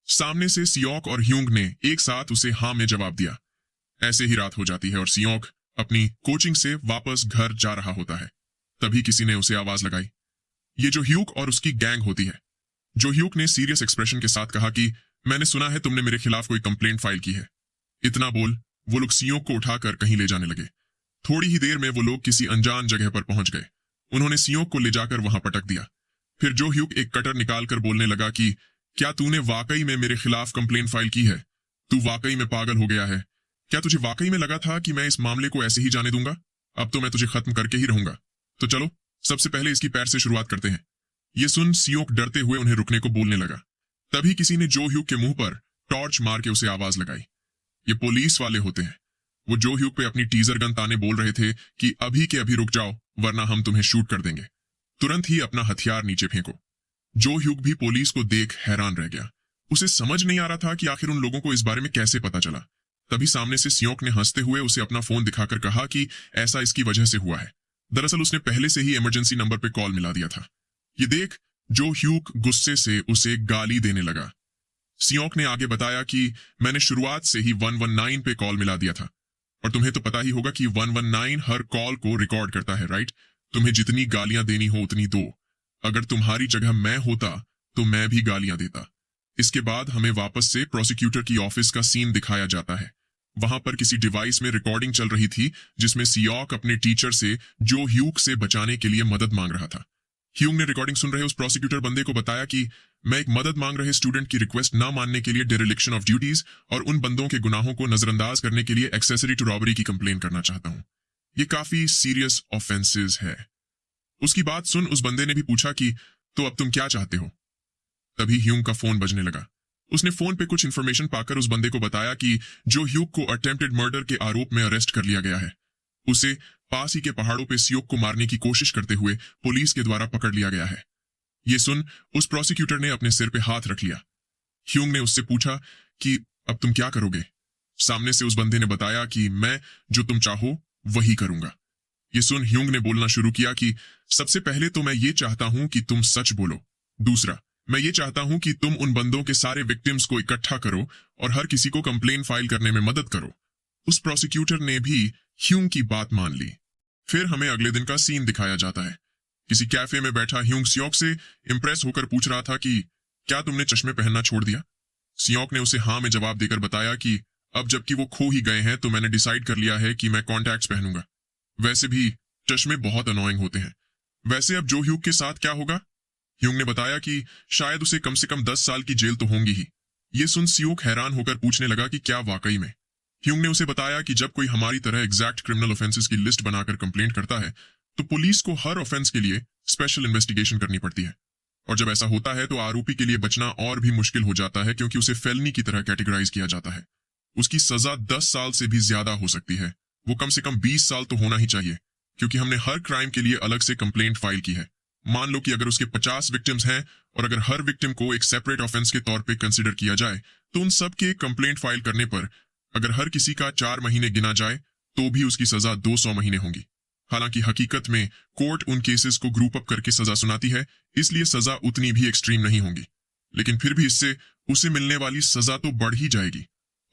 सामने से सियोक और ह्यूंग ने एक साथ उसे हाँ में जवाब दिया। ऐसे ही रात हो जाती है और सियोक अपनी कोचिंग से वापस घर जा रहा होता है। तभी किसी ने उसे आवाज लगाई। ये जो ह्यूग और उसकी गैंग होती है। जो ह्यूग ने सीरियस एक्सप्रेशन के साथ कहा कि मैंने सुना है तुमने मेरे खिलाफ कोई कंप्लेंट फाइल की है। इतना बोल वो लोग सियोक को उठाकर कहीं ले जाने लगे। थोड़ी ही देर में वो लोग किसी अनजान जगह पर पहुंच गए। उन्होंने सियोक को ले जाकर वहां पटक दिया। फिर जो ह्यूग एक कटर निकालकर बोलने लगा कि क्या तूने वाकई में मेरे खिलाफ कंप्लेंट फाइल की है? तू वाकई में पागल हो गया है? क्या तुझे वाकई में लगा था कि मैं इस मामले को ऐसे ही जाने दूंगा? अब तो मैं तुझे खत्म करके ही रहूंगा। तो चलो सबसे पहले इसकी पैर से शुरुआत करते हैं। ये सुन सियोक डरते हुए उन्हें रुकने को बोलने लगा। तभी किसी ने जो ह्यूग के मुंह पर टॉर्च मार के उसे आवाज लगाई। ये पुलिस वाले होते हैं। वो जो ह्यूग पे अपनी टीजर गन ताने बोल रहे थे कि अभी के अभी रुक जाओ वरना हम तुम्हें शूट कर देंगे। तुरंत ही अपना हथियार नीचे फेंको। जो ह्यूग भी पुलिस को देख हैरान रह गया। उसे समझ नहीं आ रहा था कि आखिर उन लोगों को इस बारे में कैसे पता चला। तभी सामने से सियोक ने हंसते हुए उसे अपना फोन दिखाकर कहा कि ऐसा इसकी वजह से हुआ है। दरअसल उसने पहले से ही इमरजेंसी नंबर पे कॉल मिला दिया था। ये देख जो ह्यूग गुस्से से उसे गाली देने लगा। सियोक ने आगे बताया कि मैंने शुरुआत से ही 119 पे कॉल मिला दिया था, और तुम्हें तो पता ही होगा कि 119 हर कॉल को रिकॉर्ड करता है, राइट? तुम्हें जितनी गालियां देनी हो उतनी दो। अगर तुम्हारी जगह मैं होता तो मैं भी गालियां देता। इसके बाद हमें वापस से प्रोसिक्यूटर की ऑफिस का सीन दिखाया जाता है। वहां पर किसी डिवाइस में रिकॉर्डिंग चल रही थी जिसमें सियोक अपने टीचर से जो ह्यूग से बचाने के लिए मदद मांग रहा था। ह्यूग ने रिकॉर्डिंग सुन रहे उस प्रोसिक्यूटर बंदे को बताया कि मैं एक मदद मांग रहे स्टूडेंट की रिक्वेस्ट ना मानने के लिए डेरेलिक्शन ऑफ ड्यूटीज और उन बंदों के गुनाहों को नजरअंदाज करने के लिए एक्सेसरी टू रॉबरी की कंप्लेन करना चाहता हूं। ये काफी सीरियस ऑफेंसेस है। उसकी बात सुन उस बंदे ने भी पूछा कि तो अब तुम क्या चाहते हो? तभी ह्यूग का फोन बजने लगा। उसने फोन पे कुछ इन्फॉर्मेशन पाकर उस बंदे को बताया कि जो ह्यूग को अटेम्प्टेड मर्डर के आरोप में अरेस्ट कर लिया गया है, उसे पास ही के पहाड़ों पे सियोक को मारने की कोशिश करते हुए पुलिस के द्वारा पकड़ लिया गया है। ये सुन उस प्रोसिक्यूटर ने अपने सिर पे हाथ रख लिया। ह्यूंग ने उससे पूछा कि अब तुम क्या करोगे। सामने से उस बंदे ने बताया कि मैं जो तुम चाहो वही करूंगा। ये सुन ह्यूंग ने बोलना शुरू किया कि सबसे पहले तो मैं ये चाहता हूं कि तुम सच बोलो। दूसरा, मैं ये चाहता हूं कि तुम उन बंदों के सारे विक्टिम्स को इकट्ठा करो और हर किसी को कंप्लेन फाइल करने में मदद करो। उस प्रोसिक्यूटर ने भी ह्यूंग की बात मान ली। फिर हमें अगले दिन का सीन दिखाया जाता है। किसी कैफे में बैठा ह्यूंग सियोक से इंप्रेस होकर पूछ रहा था कि क्या तुमने चश्मे पहनना छोड़ दिया। सियोक ने उसे हाँ में जवाब देकर बताया कि अब जबकि वो खो ही गए हैं तो मैंने डिसाइड कर लिया है कि मैं कॉन्टैक्ट्स पहनूंगा। वैसे भी चश्मे बहुत अनोइंग होते हैं। वैसे अब जो ह्यूग के साथ क्या होगा। ह्यूंग ने बताया कि शायद उसे कम से कम 10 साल की जेल तो होंगी ही। ये सुन सियोक हैरान होकर पूछने लगा कि क्या वाकई में। ह्यूंग ने उसे बताया कि जब कोई हमारी तरह एग्जैक्ट क्रिमिनल ऑफेंसेस की लिस्ट बनाकर कंप्लेंट करता है तो पुलिस को हर ऑफेंस के लिए स्पेशल इन्वेस्टिगेशन करनी पड़ती है, और जब ऐसा होता है तो आरोपी के लिए बचना और भी मुश्किल हो जाता है क्योंकि उसे फेलनी की तरह कैटेगराइज किया जाता है। उसकी सजा 10 साल से भी ज्यादा हो सकती है। वो कम से कम 20 साल तो होना ही चाहिए क्योंकि हमने हर क्राइम के लिए अलग से कंप्लेंट फाइल की है। मान लो कि अगर उसके 50 विक्टिम्स हैं और अगर हर विक्टिम को एक सेपरेट ऑफेंस के तौर पे कंसिडर किया जाए तो उन सब के कंप्लेंट फाइल करने पर अगर हर किसी का 4 महीने गिना जाए तो भी उसकी सजा 200 महीने होंगी। हालांकि हकीकत में कोर्ट उन केसेस को ग्रुप अप करके सजा सुनाती है, इसलिए सजा उतनी भी एक्सट्रीम नहीं होंगी, लेकिन फिर भी इससे उसे मिलने वाली सजा तो बढ़ ही जाएगी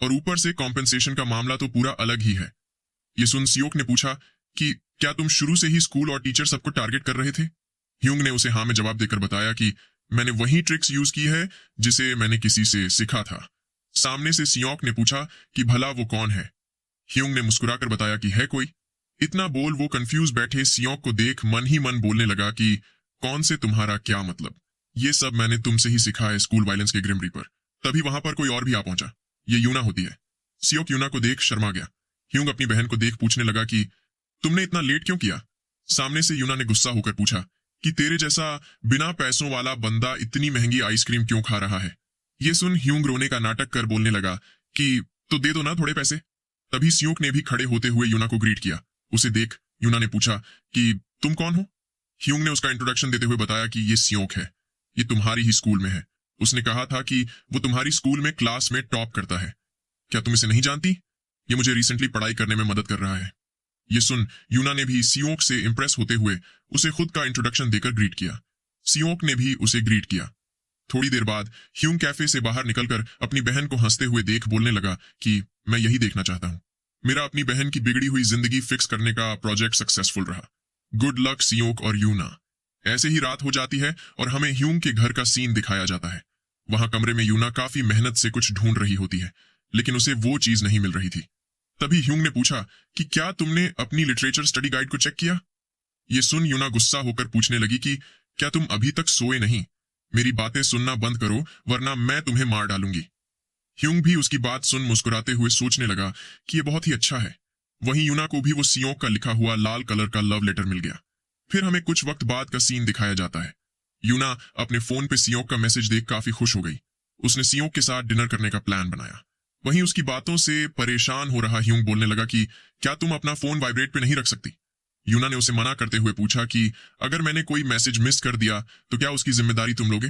और ऊपर से कॉम्पेंसेशन का मामला तो पूरा अलग ही है। ये सुन सियोक ने पूछा कि क्या तुम शुरू से ही स्कूल और टीचर सबको टारगेट कर रहे थे। ह्यूंग ने उसे हाँ में जवाब देकर बताया कि मैंने वही ट्रिक्स यूज की है जिसे मैंने किसी से सीखा था। सामने से सियोक ने पूछा कि भला वो कौन है। ह्यूंग ने मुस्कुराकर बताया कि है कोई। इतना बोल वो कंफ्यूज बैठे सियोक को देख मन ही मन बोलने लगा कि कौन से तुम्हारा क्या मतलब, ये सब मैंने तुमसे ही सीखा है स्कूल वायलेंस के ग्रिम रीपर। तभी वहां पर कोई और भी आ पहुंचा। ये यूना होती है। सियोक यूना को देख शर्मा गया। ह्यूंग अपनी बहन को देख पूछने लगा कि तुमने इतना लेट क्यों किया। सामने से यूना ने गुस्सा होकर पूछा कि तेरे जैसा बिना पैसों वाला बंदा इतनी महंगी आइसक्रीम क्यों खा रहा है। ये सुन ह्यूंग रोने का नाटक कर बोलने लगा कि तो दे दो ना थोड़े पैसे। तभी सियोक ने भी खड़े होते हुए यूना को ग्रीट किया। उसे देख यूना ने पूछा कि तुम कौन हो। ह्यूंग ने उसका इंट्रोडक्शन देते हुए बताया कि ये सियोक है, ये तुम्हारी ही स्कूल में है। उसने कहा था कि वो तुम्हारी स्कूल में क्लास में टॉप करता है। क्या तुम इसे नहीं जानती। ये मुझे रिसेंटली पढ़ाई करने में मदद कर रहा है। ये सुन यूना ने भी सियोक से इंप्रेस होते हुए उसे खुद का इंट्रोडक्शन देकर ग्रीट किया। सियोक ने भी उसे ग्रीट किया। थोड़ी देर बाद ह्यूंग कैफे से बाहर निकलकर अपनी बहन को हंसते हुए देख बोलने लगा कि मैं यही देखना चाहता हूँ। मेरा अपनी बहन की बिगड़ी हुई जिंदगी फिक्स करने का प्रोजेक्ट सक्सेसफुल रहा। गुड लक सियोक और यूना। ऐसे ही रात हो जाती है और हमें ह्यूंग के घर का सीन दिखाया जाता है। वहां कमरे में यूना काफी मेहनत से कुछ ढूंढ रही होती है, लेकिन उसे वो चीज नहीं मिल रही थी। तभी ह्यूंग ने पूछा कि क्या तुमने अपनी लिटरेचर स्टडी गाइड को चेक किया। ये सुन यूना गुस्सा होकर पूछने लगी कि क्या तुम अभी तक सोए नहीं। मेरी बातें सुनना बंद करो वरना मैं तुम्हें मार डालूंगी। ह्यूंग भी उसकी बात सुन मुस्कुराते हुए सोचने लगा कि ये बहुत ही अच्छा है। वहीं यूना को भी वो सियोक का लिखा हुआ लाल कलर का लव लेटर मिल गया। फिर हमें कुछ वक्त बाद का सीन दिखाया जाता है। यूना अपने फोन पे सियोक का मैसेज देख काफी खुश हो गई। उसने सियोक के साथ डिनर करने का प्लान बनाया। वहीं उसकी बातों से परेशान हो रहा ह्यूंग बोलने लगा कि क्या तुम अपना फोन वाइब्रेट पे नहीं रख सकती। यूना ने उसे मना करते हुए पूछा कि अगर मैंने कोई मैसेज मिस कर दिया तो क्या उसकी जिम्मेदारी तुम लोगे।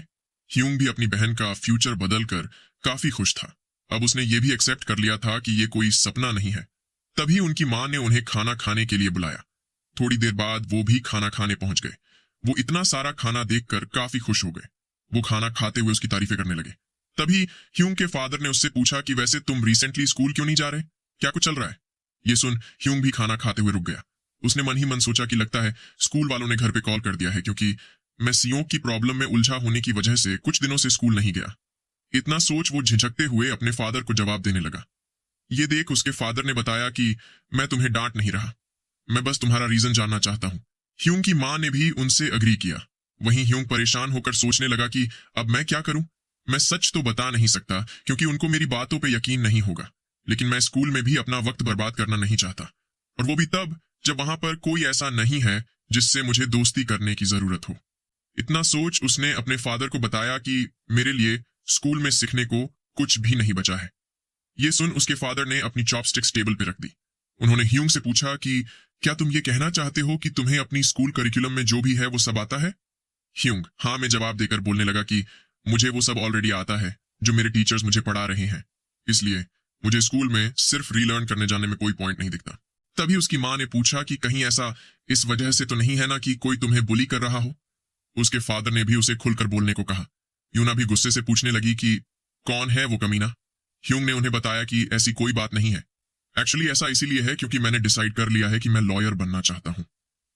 ह्यूंग भी अपनी बहन का फ्यूचर बदलकर काफी खुश था। अब उसने ये भी एक्सेप्ट कर लिया था कि ये कोई सपना नहीं है। तभी उनकी मां ने उन्हें खाना खाने के लिए बुलाया। थोड़ी देर बाद वो भी खाना खाने पहुंच गए। वो इतना सारा खाना देखकर काफी खुश हो गए। वो खाना खाते हुए उसकी तारीफें करने लगे। तभी ह्यूंग के फादर ने उससे पूछा कि वैसे तुम रिसेंटली स्कूल क्यों नहीं जा रहे, क्या कुछ चल रहा है। ये सुन ह्यूंग भी खाना खाते हुए रुक गया। उसने मन ही मन सोचा कि लगता है स्कूल वालों ने घर पे कॉल कर दिया है क्योंकि मैं सियोक की प्रॉब्लम में उलझा होने की वजह से कुछ दिनों से स्कूल नहीं गया। इतना सोच वो झिझकते हुए अपने फादर को जवाब देने लगा। ये देख उसके फादर ने बताया कि मैं तुम्हें डांट नहीं रहा, मैं बस तुम्हारा रीजन जानना चाहता हूँ। ह्यूंग की मां ने भी उनसे अग्री किया। वहीं ह्यूंग परेशान होकर सोचने लगा कि अब मैं क्या करूं। मैं सच तो बता नहीं सकता क्योंकि उनको मेरी बातों पे यकीन नहीं होगा, लेकिन मैं स्कूल में भी अपना वक्त बर्बाद करना नहीं चाहता, और वो भी तब जब वहां पर कोई ऐसा नहीं है जिससे मुझे दोस्ती करने की जरूरत हो। इतना सोच उसने अपने फादर को बताया कि मेरे लिए स्कूल में सीखने को कुछ भी नहीं बचा है। ये सुन उसके फादर ने अपनी चॉपस्टिक्स टेबल पे रख दी। उन्होंने ह्यूंग से पूछा कि क्या तुम ये कहना चाहते हो कि तुम्हें अपनी स्कूल करिकुलम में जो भी है वो सब आता है? ह्यूंग हाँ में जवाब देकर बोलने लगा कि मुझे वो सब ऑलरेडी आता है जो मेरे टीचर्स मुझे पढ़ा रहे हैं, इसलिए मुझे स्कूल में सिर्फ रीलर्न करने जाने में कोई पॉइंट नहीं दिखता। तभी उसकी माँ ने पूछा कि कहीं ऐसा इस वजह से तो नहीं है ना कि कोई तुम्हें बुली कर रहा हो? उसके फादर ने भी उसे खुलकर बोलने को कहा। यूना भी गुस्से से पूछने लगी कि कौन है वो कमीना? ह्यूंग ने उन्हें बताया कि ऐसी कोई बात नहीं है, एक्चुअली ऐसा इसीलिए है क्योंकि मैंने डिसाइड कर लिया है कि मैं लॉयर बनना चाहता हूँ।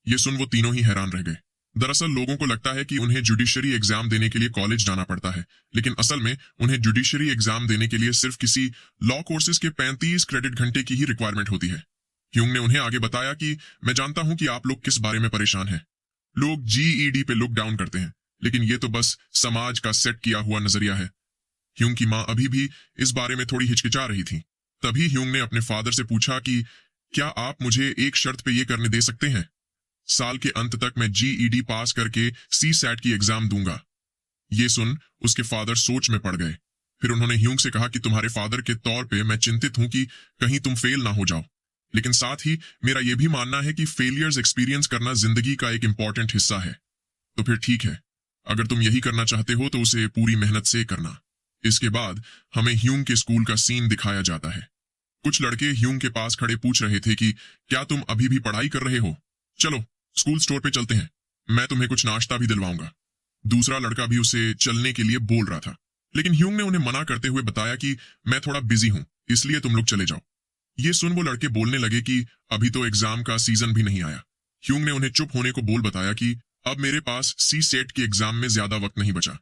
ये सुन वो तीनों ही हैरान रह गए। दरअसल लोगों को लगता है कि उन्हें जुडिशरी एग्जाम देने के लिए कॉलेज जाना पड़ता है, लेकिन असल में उन्हें जुडिशरी एग्जाम देने के लिए सिर्फ किसी लॉ कोर्सेज के 35 क्रेडिट घंटे की ही रिक्वायरमेंट होती है। ह्यूंग ने उन्हें आगे बताया कि मैं जानता हूं कि आप लोग किस बारे में परेशान हैं। लोग जीईडी पे लुक डाउन करते हैं, लेकिन ये तो बस समाज का सेट किया हुआ नजरिया है। ह्यूंग की माँ अभी भी इस बारे में थोड़ी हिचकिचा रही थी। तभी ह्यूंग ने अपने फादर से पूछा कि क्या आप मुझे एक शर्त पे ये करने दे सकते हैं? साल के अंत तक मैं जीईडी पास करके सी सैट की एग्जाम दूंगा। ये सुन उसके फादर सोच में पड़ गए। फिर उन्होंने ह्यूंग से कहा कि तुम्हारे फादर के तौर पे मैं चिंतित हूं कि कहीं तुम फेल ना हो जाओ, लेकिन साथ ही मेरा यह भी मानना है कि फेलियर्स एक्सपीरियंस करना जिंदगी का एक इंपॉर्टेंट हिस्सा है। तो फिर ठीक है, अगर तुम यही करना चाहते हो तो उसे पूरी मेहनत से करना। इसके बाद हमें ह्यूंग के स्कूल का सीन दिखाया जाता है। कुछ लड़के ह्यूंग के पास खड़े पूछ रहे थे कि क्या तुम अभी भी पढ़ाई कर रहे हो? चलो स्कूल स्टोर पे चलते हैं, मैं तुम्हें कुछ नाश्ता भी दिलवाऊंगा। दूसरा लड़का भी उसे चलने के लिए बोल रहा था, लेकिन ह्यूंग ने उन्हें मना करते हुए बताया कि मैं थोड़ा बिजी हूं, इसलिए तुम लोग चले जाओ। ये सुन वो लड़के बोलने लगे कि अभी तो एग्जाम का सीजन भी नहीं आया। ह्यूंग ने उन्हें चुप होने को बोल बताया कि अब मेरे पास सी सेट के एग्जाम में ज्यादा वक्त नहीं बचा।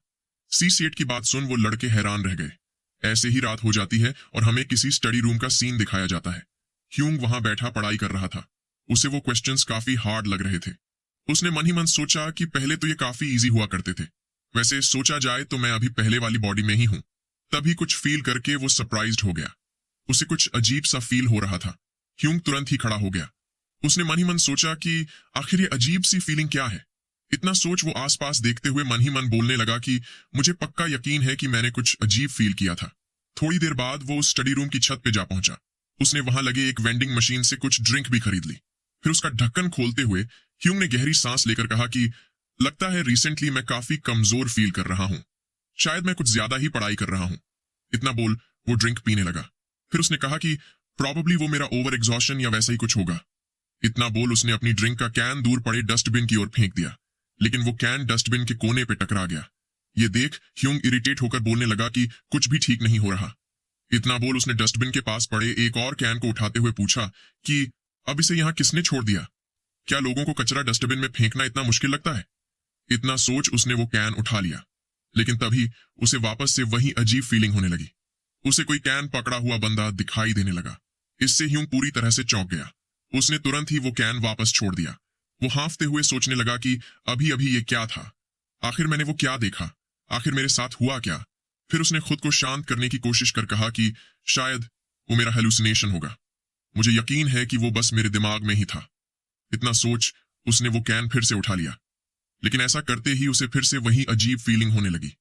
सी सेट की बात सुन वो लड़के हैरान रह गए। ऐसे ही रात हो जाती है और हमें किसी स्टडी रूम का सीन दिखाया जाता है। ह्यूंग वहां बैठा पढ़ाई कर रहा था। उसे वो क्वेश्चंस काफी हार्ड लग रहे थे। उसने मन ही मन सोचा कि पहले तो ये काफी इजी हुआ करते थे, वैसे सोचा जाए तो मैं अभी पहले वाली बॉडी में ही हूं। तभी कुछ फील करके वो सरप्राइज्ड हो गया। उसे कुछ अजीब सा फील हो रहा था। ह्यूंग तुरंत ही खड़ा हो गया। उसने मन ही मन सोचा कि आखिर ये अजीब सी फीलिंग क्या है। इतना सोच वो आसपास देखते हुए मन ही मन बोलने लगा कि मुझे पक्का यकीन है कि मैंने कुछ अजीब फील किया था। थोड़ी देर बाद वो उस स्टडी रूम की छत पे जा पहुंचा। उसने वहां लगे एक वेंडिंग मशीन से कुछ ड्रिंक भी खरीद ली। फिर उसका ढक्कन खोलते हुए ह्यूंग ने गहरी सांस लेकर कहा कि लगता है रिसेंटली मैं काफी कमजोर फील कर रहा हूं, शायद मैं कुछ ज्यादा ही पढ़ाई कर रहा हूं। इतना बोल वो ड्रिंक पीने लगा। फिर उसने कहा कि प्रॉबेबली वो मेरा ओवर एग्जॉशन या वैसा ही कुछ होगा। इतना बोल उसने अपनी ड्रिंक का कैन दूर पड़े डस्टबिन की ओर फेंक दिया, लेकिन वो कैन डस्टबिन के कोने पे टकरा गया। ये देख ह्यूंग इरिटेट होकर बोलने लगा कि कुछ भी ठीक नहीं हो रहा। इतना बोल उसने डस्टबिन के पास पड़े एक और कैन को उठाते हुए पूछा कि अब इसे यहाँ किसने छोड़ दिया? क्या लोगों को कचरा डस्टबिन में फेंकना इतना मुश्किल लगता है? इतना सोच उसने वो कैन उठा लिया, लेकिन तभी उसे वापस से वही अजीब फीलिंग होने लगी। उसे कोई कैन पकड़ा हुआ बंदा दिखाई देने लगा। इससे ह्यूंग पूरी तरह से चौंक गया। उसने तुरंत ही वो कैन वापस छोड़ दिया। वो हांफते हुए सोचने लगा कि अभी अभी ये क्या था? आखिर मैंने वो क्या देखा? आखिर मेरे साथ हुआ क्या? फिर उसने खुद को शांत करने की कोशिश कर कहा कि शायद वो मेरा हेलुसिनेशन होगा। मुझे यकीन है कि वो बस मेरे दिमाग में ही था। इतना सोच उसने वो कैन फिर से उठा लिया, लेकिन ऐसा करते ही उसे फिर से वही अजीब फीलिंग होने लगी।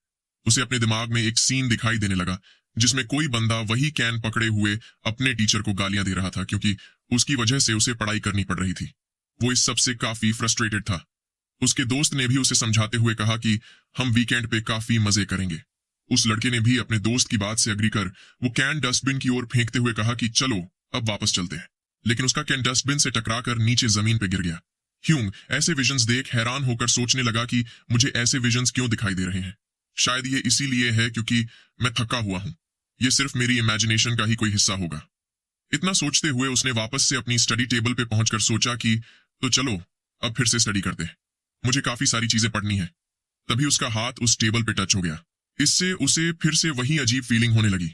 उसे अपने दिमाग में एक सीन दिखाई देने लगा जिसमें कोई बंदा वही कैन पकड़े हुए अपने टीचर को गालियां दे रहा था, क्योंकि उसकी वजह से उसे पढ़ाई करनी पड़ रही थी। वो इस सब से काफी फ्रस्ट्रेटेड था। उसके दोस्त ने भी उसे समझाते हुए कहा कि हम वीकेंड पे काफी मजे करेंगे। उस लड़के ने भी अपने दोस्त की बात से अग्री कर वो कैन डस्टबिन की ओर फेंकते हुए कहा कि चलो अब वापस चलते हैं, लेकिन उसका कैन डस्टबिन से टकराकर नीचे जमीन पे गिर गया। ह्यूंग ऐसे विजन्स देख हैरान होकर सोचने लगा कि मुझे ऐसे विजन्स क्यों दिखाई दे रहे हैं? शायद ये इसीलिए है क्योंकि मैं थका हुआ हूं। ये सिर्फ मेरी इमेजिनेशन का ही कोई हिस्सा होगा। इतना सोचते हुए उसने वापस से अपनी स्टडी टेबल पे पहुंचकर सोचा कि तो चलो अब फिर से स्टडी करते हैं, मुझे काफी सारी चीजें पढ़नी है। तभी उसका हाथ उस टेबल पे टच हो गया। इससे उसे फिर से वही अजीब फीलिंग होने लगी।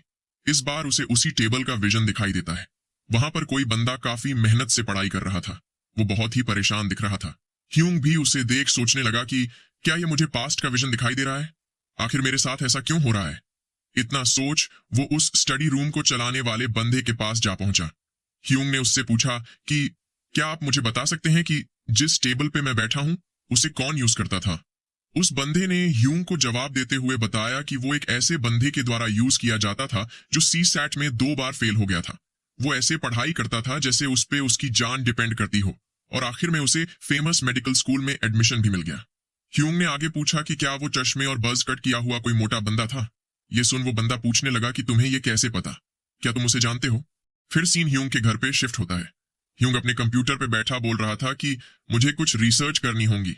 इस बार उसे उसी टेबल का विजन दिखाई देता है। वहां पर कोई बंदा काफी मेहनत से पढ़ाई कर रहा था। वो बहुत ही परेशान दिख रहा था। ह्यूंग भी उसे देख सोचने लगा कि क्या ये मुझे पास्ट का विजन दिखाई दे रहा है? आखिर मेरे साथ ऐसा क्यों हो रहा है? इतना सोच वो उस स्टडी रूम को चलाने वाले बंदे के पास जा पहुंचा। ह्यूंग ने उससे पूछा कि क्या आप मुझे बता सकते हैं कि जिस टेबल पे मैं बैठा हूं उसे कौन यूज करता था? उस बंदे ने ह्यूंग को जवाब देते हुए बताया कि वो एक ऐसे बंदे के द्वारा यूज किया जाता था जो सी सैट में 2 बार फेल हो गया था। वो ऐसे पढ़ाई करता था जैसे उस पे उसकी जान डिपेंड करती हो, और आखिर में उसे फेमस मेडिकल स्कूल में एडमिशन भी मिल गया। ह्यूंग ने आगे पूछा कि क्या वो चश्मे और बज कट किया हुआ कोई मोटा बंदा था। ये सुन वो बंदा पूछने लगा कि तुम्हें ये कैसे पता, क्या तुम उसे जानते हो। फिर सीन ह्यूंग के घर पे शिफ्ट होता है। ह्यूंग अपने कंप्यूटर पे बैठा बोल रहा था कि मुझे कुछ रिसर्च करनी होगी।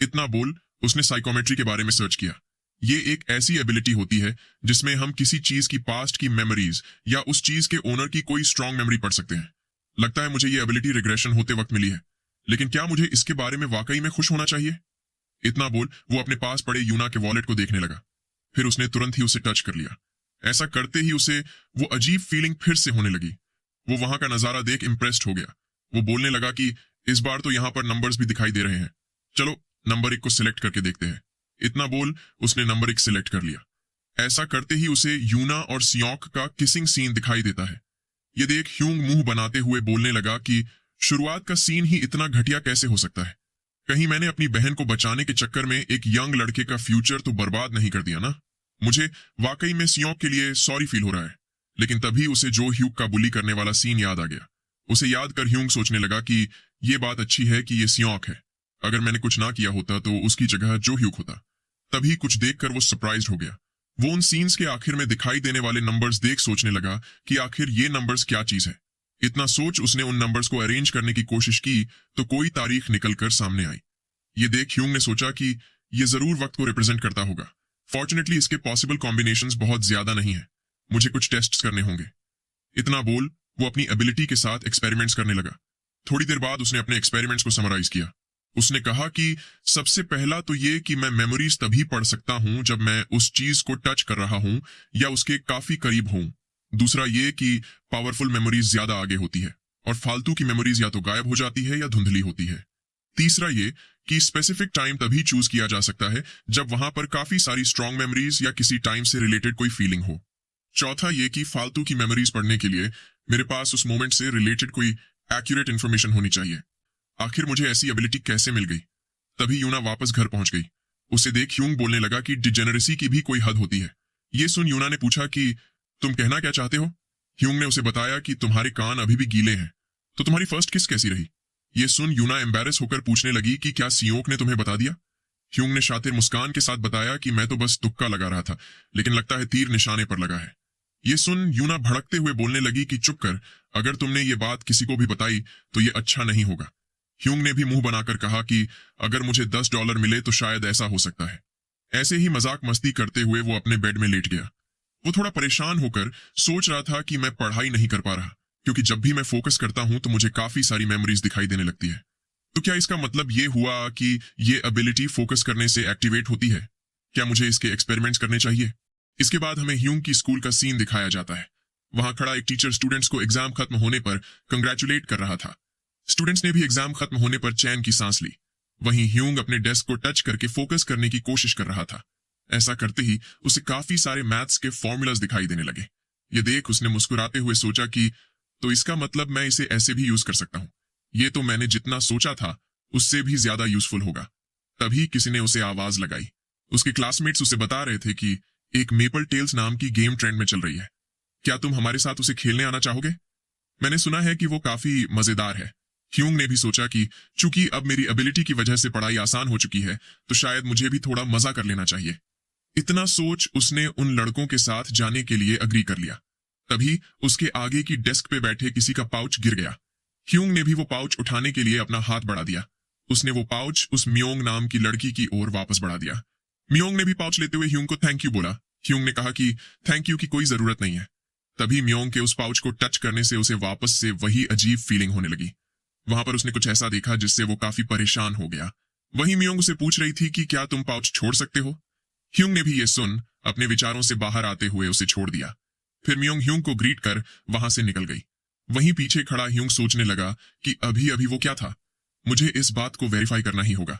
इतना बोल उसने साइकोमेट्री के बारे में सर्च किया। ये एक ऐसी एबिलिटी होती है जिसमें हम किसी चीज की पास्ट की मेमोरीज या उस चीज के ओनर की कोई स्ट्रांग मेमोरी पढ़ सकते हैं। लगता है मुझे ये एबिलिटी रिग्रेशन होते वक्त मिली है, लेकिन क्या मुझे इसके बारे में वाकई में खुश होना चाहिए। इतना बोल वो अपने पास पड़े यूना के वॉलेट को देखने लगा। फिर उसने तुरंत ही उसे टच कर लिया। ऐसा करते ही उसे वो अजीब फीलिंग फिर से होने लगी। वो वहां का नजारा देख इम्प्रेस्ड हो गया। वो बोलने लगा कि इस बार तो यहाँ पर नंबर्स भी दिखाई दे रहे हैं, चलो नंबर 1 को सिलेक्ट करके देखते हैं। इतना बोल उसने नंबर 1 सिलेक्ट कर लिया। ऐसा करते ही उसे यूना और सियोक का किसिंग सीन दिखाई देता है। ये देख ह्यूंग मुंह बनाते हुए बोलने लगा कि शुरुआत का सीन ही इतना घटिया कैसे हो सकता है। कहीं मैंने अपनी बहन को बचाने के चक्कर में एक यंग लड़के का फ्यूचर तो बर्बाद नहीं कर दिया ना। मुझे वाकई में सियोक के लिए सॉरी फील हो रहा है। लेकिन तभी उसे जो ह्यूग का बुली करने वाला सीन याद आ गया। उसे याद कर ह्यूंग सोचने लगा कि ये बात अच्छी है कि ये सियोक है। अगर मैंने कुछ ना किया होता तो उसकी जगह जो ह्यूग होता। तभी कुछ देखकर वो सरप्राइज्ड हो गया। वो उन सीन्स के आखिर में दिखाई देने वाले नंबर्स देख सोचने लगा कि आखिर ये नंबर्स क्या चीज है। इतना सोच उसने उन नंबर्स को अरेंज करने की कोशिश की तो कोई तारीख निकलकर सामने आई। ये देख ह्यूंग ने सोचा कि ये जरूर वक्त को रिप्रेजेंट करता होगा। फॉर्चुनेटली इसके पॉसिबल कॉम्बिनेशंस बहुत ज्यादा नहीं है। मुझे कुछ टेस्ट्स करने होंगे। इतना बोल वो अपनी एबिलिटी के साथ एक्सपेरिमेंट्स करने लगा। थोड़ी देर बाद उसने अपने एक्सपेरिमेंट्स को समराइज किया। उसने कहा कि सबसे पहला तो ये कि मैं मेमोरीज तभी पढ़ सकता हूं जब मैं उस चीज को टच कर रहा हूं या उसके काफी करीब हूं। दूसरा ये कि पावरफुल मेमोरीज ज्यादा आगे होती है और फालतू की मेमोरीज या तो गायब हो जाती है या धुंधली होती है। तीसरा ये कि स्पेसिफिक टाइम तभी चूज किया जा सकता है जब वहां पर काफी सारी स्ट्रॉन्ग मेमोरीज या किसी टाइम से रिलेटेड कोई फीलिंग हो। चौथा ये कि फालतू की मेमोरीज पढ़ने के लिए मेरे पास उस मोमेंट से रिलेटेड कोई एक्यूरेट इन्फॉर्मेशन होनी चाहिए। आखिर मुझे ऐसी एबिलिटी कैसे मिल गई। तभी यूना वापस घर पहुंच गई। उसे देख ह्यूंग बोलने लगा कि डिजेनरेसी की भी कोई हद होती है। ये सुन यूना ने पूछा कि तुम कहना क्या चाहते हो। ह्यूंग ने उसे बताया कि तुम्हारे कान अभी भी गीले हैं, तो तुम्हारी फर्स्ट किस कैसी रही। ये सुन यूना एम्बेरस होकर पूछने लगी कि क्या सियोक ने तुम्हें बता दिया। ह्यूंग ने शातिर मुस्कान के साथ बताया कि मैं तो बस तुक्का लगा रहा था, लेकिन लगता है तीर निशाने पर लगा है। ये सुन यूना भड़कते हुए बोलने लगी कि चुप कर, अगर तुमने ये बात किसी को भी बताई तो ये अच्छा नहीं होगा। ह्यूंग ने भी मुंह बनाकर कहा कि अगर मुझे $10 मिले तो शायद ऐसा हो सकता है। ऐसे ही मजाक मस्ती करते हुए वो अपने बेड में लेट गया। वो थोड़ा परेशान होकर सोच रहा था कि मैं पढ़ाई नहीं कर पा रहा, क्योंकि जब भी मैं फोकस करता हूं तो मुझे काफी सारी मेमोरीज दिखाई देने लगती है। तो क्या इसका मतलब ये हुआ कि ये एबिलिटी फोकस करने से एक्टिवेट होती है। क्या मुझे इसके एक्सपेरिमेंट्स करने चाहिए। इसके बाद हमें ह्यूंग की स्कूल का सीन दिखाया जाता है। वहां खड़ा एक टीचर स्टूडेंट्स को एग्जाम खत्म होने पर कंग्रेचुलेट कर रहा था। स्टूडेंट्स ने भी एग्जाम खत्म होने पर चैन की सांस ली। वहीं ह्यूंग अपने डेस्क को टच करके फोकस करने की कोशिश कर रहा था। ऐसा करते ही उसे काफी सारे मैथ्स के फॉर्मूलाज दिखाई देने लगे। ये देख उसने मुस्कुराते हुए सोचा कि तो इसका मतलब मैं इसे ऐसे भी यूज कर सकता हूँ। ये तो मैंने जितना सोचा था उससे भी ज्यादा यूजफुल होगा। तभी किसी ने उसे आवाज लगाई। उसके क्लासमेट्स उसे बता रहे थे कि एक मेपल टेल्स नाम की गेम ट्रेंड में चल रही है। क्या तुम हमारे साथ उसे खेलने आना चाहोगे। मैंने सुना है कि वो काफी मजेदार है। ह्यूंग ने भी सोचा कि चूंकि अब मेरी एबिलिटी की वजह से पढ़ाई आसान हो चुकी है तो शायद मुझे भी थोड़ा मजा कर लेना चाहिए। इतना सोच उसने उन लड़कों के साथ जाने के लिए अग्री कर लिया। तभी उसके आगे की डेस्क पे बैठे किसी का पाउच गिर गया। ह्यूंग ने भी वो पाउच उठाने के लिए अपना हाथ बढ़ा दिया। उसने वो पाउच उस म्योंग नाम की लड़की की ओर वापस बढ़ा दिया। म्योंग ने भी पाउच लेते हुए ह्यूंग को थैंक यू बोला। ह्यूंग ने कहा कि थैंक यू की कोई जरूरत नहीं है। तभी म्योंग के उस पाउच को टच करने से उसे वापस से वही अजीब फीलिंग होने लगी। वहां पर उसने कुछ ऐसा देखा जिससे वो काफी परेशान हो गया। वहीं म्योंग उसे पूछ रही थी कि क्या तुम पाउच छोड़ सकते हो। ह्यूंग ने भी ये सुन अपने विचारों से बाहर आते हुए उसे छोड़ दिया। फिर म्योंग ह्यूंग को ग्रीट कर वहां से निकल गई। वहीं पीछे खड़ा ह्यूंग सोचने लगा कि अभी अभी वो क्या था। मुझे इस बात को वेरीफाई करना ही होगा।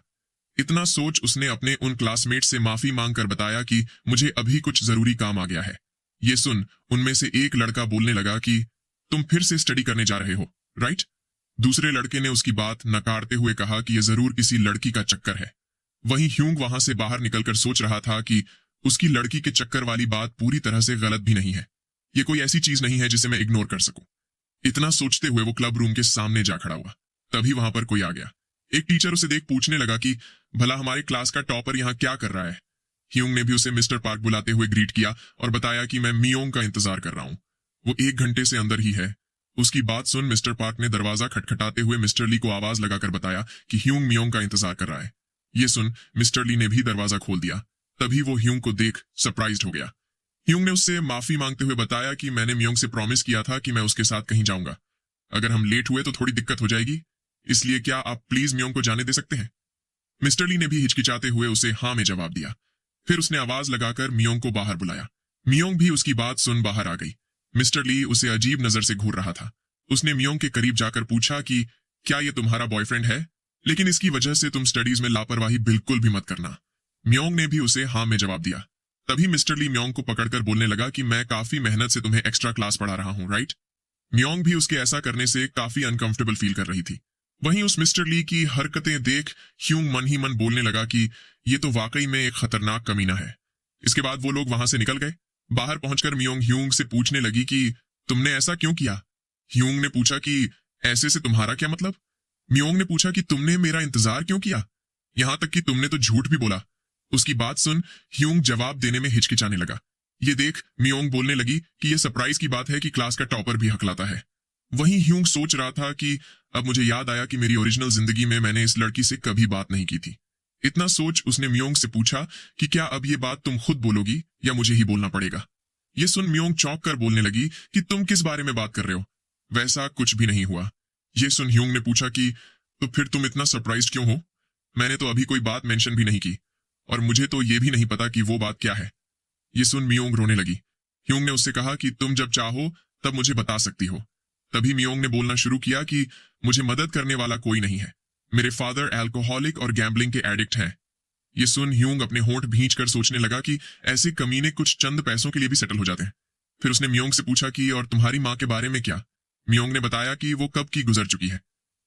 इतना सोच उसने अपने उन क्लासमेट से माफी मांगकर बताया कि मुझे अभी कुछ जरूरी काम आ गया है। ये सुन उनमें से एक लड़का बोलने लगा कि तुम फिर से स्टडी करने जा रहे हो, राइट। दूसरे लड़के ने उसकी बात नकारते हुए कहा कि यह जरूर किसी लड़की का चक्कर है। वहीं ह्यूंग वहां से बाहर निकलकर सोच रहा था कि उसकी लड़की के चक्कर वाली बात पूरी तरह से गलत भी नहीं है। ये कोई ऐसी चीज नहीं है जिसे मैं इग्नोर कर सकूं। इतना सोचते हुए वो क्लब रूम के सामने जा खड़ा हुआ। तभी वहां पर कोई आ गया। एक टीचर उसे देख पूछने लगा कि भला हमारे क्लास का टॉपर यहाँ क्या कर रहा है। ह्यूंग ने भी उसे मिस्टर पार्क बुलाते हुए ग्रीट किया और बताया कि मैं मियोंग का इंतजार कर रहा हूँ, वो 1 घंटे से अंदर ही है। उसकी बात सुन मिस्टर पार्क ने दरवाजा खटखटाते हुए मिस्टर ली को आवाज लगाकर बताया कि ह्यूंग मियोंग का इंतजार कर रहा है। ये सुन मिस्टर ली ने भी दरवाजा खोल दिया। तभी वो ह्यूंग को देख सरप्राइज्ड हो गया। ह्यूंग ने उससे माफी मांगते हुए बताया कि मैंने मियोंग से प्रॉमिस किया था कि मैं उसके साथ कहीं जाऊंगा। अगर हम लेट हुए तो थोड़ी दिक्कत हो जाएगी, इसलिए क्या आप प्लीज मियोंग को जाने दे सकते हैं। मिस्टर ली ने भी हिचकिचाते हुए उसे हाँ में जवाब दिया। फिर उसने आवाज लगाकर मियोंग को बाहर बुलाया। मियोंग भी उसकी बात सुन बाहर आ गई। मिस्टर ली उसे अजीब नजर से घूर रहा था। उसने मियोंग के करीब जाकर पूछा कि क्या ये तुम्हारा बॉयफ्रेंड है, लेकिन इसकी वजह से तुम स्टडीज में लापरवाही बिल्कुल भी मत करना। मियोंग ने भी उसे हाँ में जवाब दिया। तभी मिस्टर ली मियोंग को पकड़कर बोलने लगा कि मैं काफी मेहनत से तुम्हें एक्स्ट्रा क्लास पढ़ा रहा हूँ, राइट। मियोंग भी उसके ऐसा करने से काफी अनकंफर्टेबल फील कर रही थी। वहीं उस मिस्टर ली की हरकतें देख ह्यूंग मन ही मन बोलने लगा कि ये तो वाकई में एक खतरनाक कमीना है। इसके बाद वो लोग वहां से निकल गए। बाहर पहुंचकर मियोंग ह्यूंग से पूछने लगी कि तुमने ऐसा क्यों किया। ह्यूंग ने पूछा कि ऐसे से तुम्हारा क्या मतलब। मियोंग ने पूछा कि तुमने मेरा इंतजार क्यों किया, यहां तक कि तुमने तो झूठ भी बोला। उसकी बात सुन ह्यूंग जवाब देने में हिचकिचाने लगा। ये देख मियोंग बोलने लगी कि यह सरप्राइज की बात है कि क्लास का टॉपर भी हकलाता है। वहीं ह्यूंग सोच रहा था कि अब मुझे याद आया कि मेरी ओरिजिनल जिंदगी में मैंने इस लड़की से कभी बात नहीं की थी। इतना सोच उसने मियोंग से पूछा कि क्या अब ये बात तुम खुद बोलोगी या मुझे ही बोलना पड़ेगा। ये सुन मियोंग चौंक कर बोलने लगी कि तुम किस बारे में बात कर रहे हो, वैसा कुछ भी नहीं हुआ। ये सुन ह्यूंग ने पूछा कि तो फिर तुम इतना सरप्राइज क्यों हो, मैंने तो अभी कोई बात मेंशन भी नहीं की और मुझे तो ये भी नहीं पता कि वो बात क्या है। ये सुन मियोंग रोने लगी। ह्यूंग ने उससे कहा कि तुम जब चाहो तब मुझे बता सकती हो। तभी मियोंग ने बोलना शुरू किया कि मुझे मदद करने वाला कोई नहीं है, मेरे फादर अल्कोहलिक और गैम्बलिंग के एडिक्ट हैं। ये सुन ह्यूंग अपने होंठ भींचकर सोचने लगा कि ऐसे कमीने कुछ चंद पैसों के लिए भी सेटल हो जाते हैं। फिर उसने मियोंग से पूछा कि और तुम्हारी माँ के बारे में क्या। मियोंग ने बताया कि वो कब की गुजर चुकी है।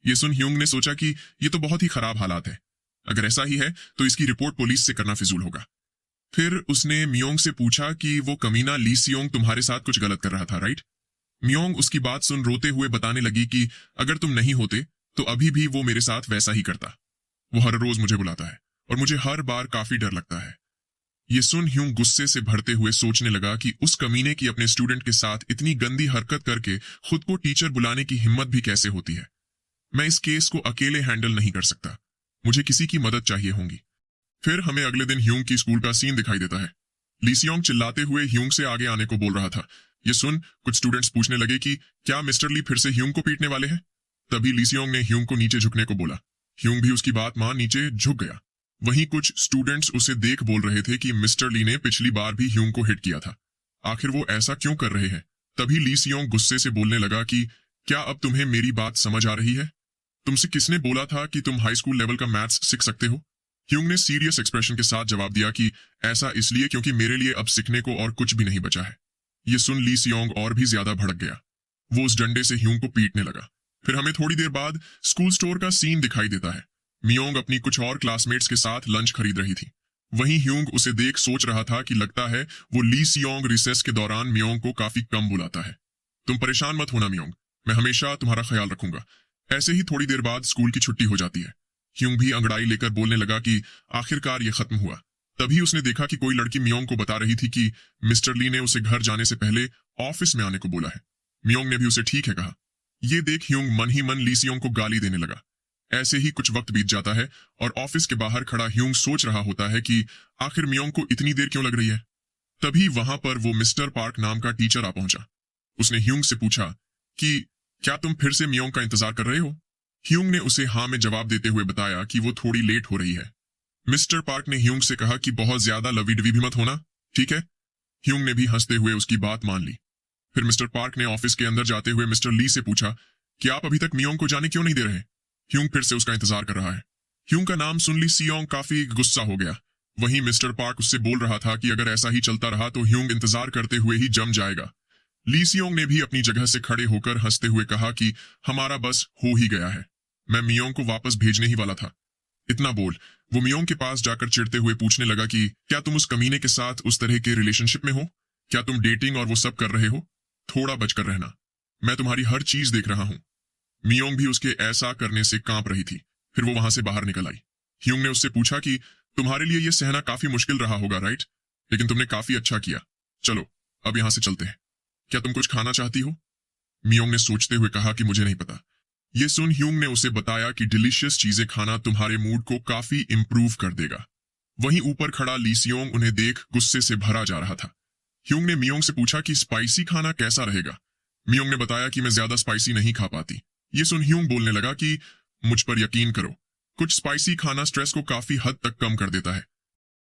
ये सुन ह्यूंग ने सोचा कि ये तो बहुत ही खराब हालात है, अगर ऐसा ही है तो इसकी रिपोर्ट पुलिस से करना फिजूल होगा। फिर उसने मियोंग से पूछा कि वो कमीना ली सियोंग तुम्हारे साथ कुछ गलत कर रहा था, राइट। मियोंग उसकी बात सुन रोते हुए बताने लगी कि अगर तुम नहीं होते तो अभी भी वो मेरे साथ वैसा ही करता। वो हर रोज मुझे बुलाता है और मुझे हर बार काफी डर लगता है। ये सुन ह्यूंग गुस्से से भरते हुए सोचने लगा कि उस कमीने की अपने स्टूडेंट के साथ इतनी गंदी हरकत करके खुद को टीचर बुलाने की हिम्मत भी कैसे होती है। मैं इस केस को अकेले हैंडल नहीं कर सकता, मुझे किसी की मदद चाहिए होगी। फिर हमें अगले दिन ह्यूंग की स्कूल का सीन दिखाई देता है। ली सियोंग चिल्लाते हुए ह्यूंग से आगे आने को बोल रहा था। ये सुन कुछ स्टूडेंट्स पूछने लगे कि क्या मिस्टर ली फिर से ह्यूंग को पीटने वाले हैं। तभी ली सियोंग ने ह्यूंग को नीचे झुकने को बोला। ह्यूंग भी उसकी बात मान नीचे झुक गया। वहीं कुछ स्टूडेंट्स उसे देख बोल रहे थे कि मिस्टर ली ने पिछली बार भी ह्यूंग को हिट किया था, आखिर वो ऐसा क्यों कर रहे हैं। तभी ली सियोंग गुस्से से बोलने लगा कि क्या अब तुम्हें मेरी बात समझ आ रही है, तुमसे किसने बोला था कि तुम हाई स्कूल लेवल का मैथ्स सीख सकते हो। ह्यूंग ने सीरियस एक्सप्रेशन के साथ जवाब दिया कि ऐसा इसलिए क्योंकि मेरे लिए अब सीखने को और कुछ भी नहीं बचा है। ये सुन ली सियोंग और भी ज्यादा भड़क गया। वो उस डंडे से ह्यूंग को पीटने लगा। फिर हमें थोड़ी देर बाद स्कूल स्टोर का सीन दिखाई देता है। मियोंग अपनी कुछ और क्लासमेट्स के साथ लंच खरीद रही थी। वहीं ह्यूंग उसे देख सोच रहा था कि लगता है वो ली सियोंग रिसेस के दौरान मियोंग को काफी कम बुलाता है। तुम परेशान मत होना मियोंग, मैं हमेशा तुम्हारा ख्याल रखूंगा। ऐसे ही थोड़ी देर बाद स्कूल की छुट्टी हो जाती है। ह्यूंग भी अंगड़ाई लेकर बोलने लगा कि आखिरकार ये खत्म हुआ। तभी उसने देखा कि कोई लड़की मियोंग को बता रही थी कि मिस्टर ली ने उसे घर जाने से पहले ऑफिस में आने को बोला है। मियोंग ने भी उसे ठीक है कहा। ये देख ह्यूंग मन ही मन ली सियोंग को गाली देने लगा। ऐसे ही कुछ वक्त बीत जाता है और ऑफिस के बाहर खड़ा ह्यूंग सोच रहा होता है कि आखिर मियोंग को इतनी देर क्यों लग रही है। तभी वहां पर वो मिस्टर पार्क नाम का टीचर आ पहुंचा। उसने ह्यूंग से पूछा कि क्या तुम फिर से मियोंग का इंतजार कर रहे हो। ह्यूंग ने उसे हाँ में जवाब देते हुए बताया कि वो थोड़ी लेट हो रही है। मिस्टर पार्क ने ह्यूंग से कहा कि बहुत ज्यादा लवी डवी भी मत होना, ठीक है। ह्यूंग ने भी हंसते हुए उसकी बात मान ली। फिर मिस्टर पार्क ने ऑफिस के अंदर जाते हुए मिस्टर ली से पूछा कि आप अभी तक मियोंग को जाने क्यों नहीं दे रहे। ह्यूंग फिर से उसका इंतजार कर रहा है। ह्यूंग का नाम सुन ली सियोंग काफी गुस्सा हो गया। वहीं मिस्टर पार्क उससे बोल रहा था कि अगर ऐसा ही चलता रहा तो ह्यूंग इंतजार करते हुए ही जम जाएगा। ली सियोंग ने भी अपनी जगह से खड़े होकर हंसते हुए कहा कि हमारा बस हो ही गया है, मैं मियोंग को वापस भेजने ही वाला था। इतना बोल वो मियोंग के पास जाकर चिढ़ते हुए पूछने लगा कि क्या तुम उस कमीने के साथ उस तरह के रिलेशनशिप में हो? क्या तुम डेटिंग और वो सब कर रहे हो? थोड़ा बचकर रहना, मैं तुम्हारी हर चीज देख रहा हूं। मियोंग भी उसके ऐसा करने से कांप रही थी। फिर वो वहां से बाहर निकल आई। ह्यूंग ने उससे पूछा कि तुम्हारे लिए यह सहना काफी मुश्किल रहा होगा, राइट? लेकिन तुमने काफी अच्छा किया। चलो अब यहां से चलते हैं। क्या तुम कुछ खाना चाहती हो? मियोंग ने सोचते हुए कहा कि मुझे नहीं पता। ये सुन ह्यूंग ने उसे बताया कि डिलीशियस चीजें खाना तुम्हारे मूड को काफी इंप्रूव कर देगा। वहीं ऊपर खड़ा लीसियोंग उन्हें देख गुस्से से भरा जा रहा था। ह्यूंग ने मियोंग से पूछा कि स्पाइसी खाना कैसा रहेगा। मियोंग ने बताया कि मैं ज्यादा स्पाइसी नहीं खा पाती। ये सुन ह्यूंग बोलने लगा कि मुझ पर यकीन करो, कुछ स्पाइसी खाना स्ट्रेस को काफी हद तक कम कर देता है।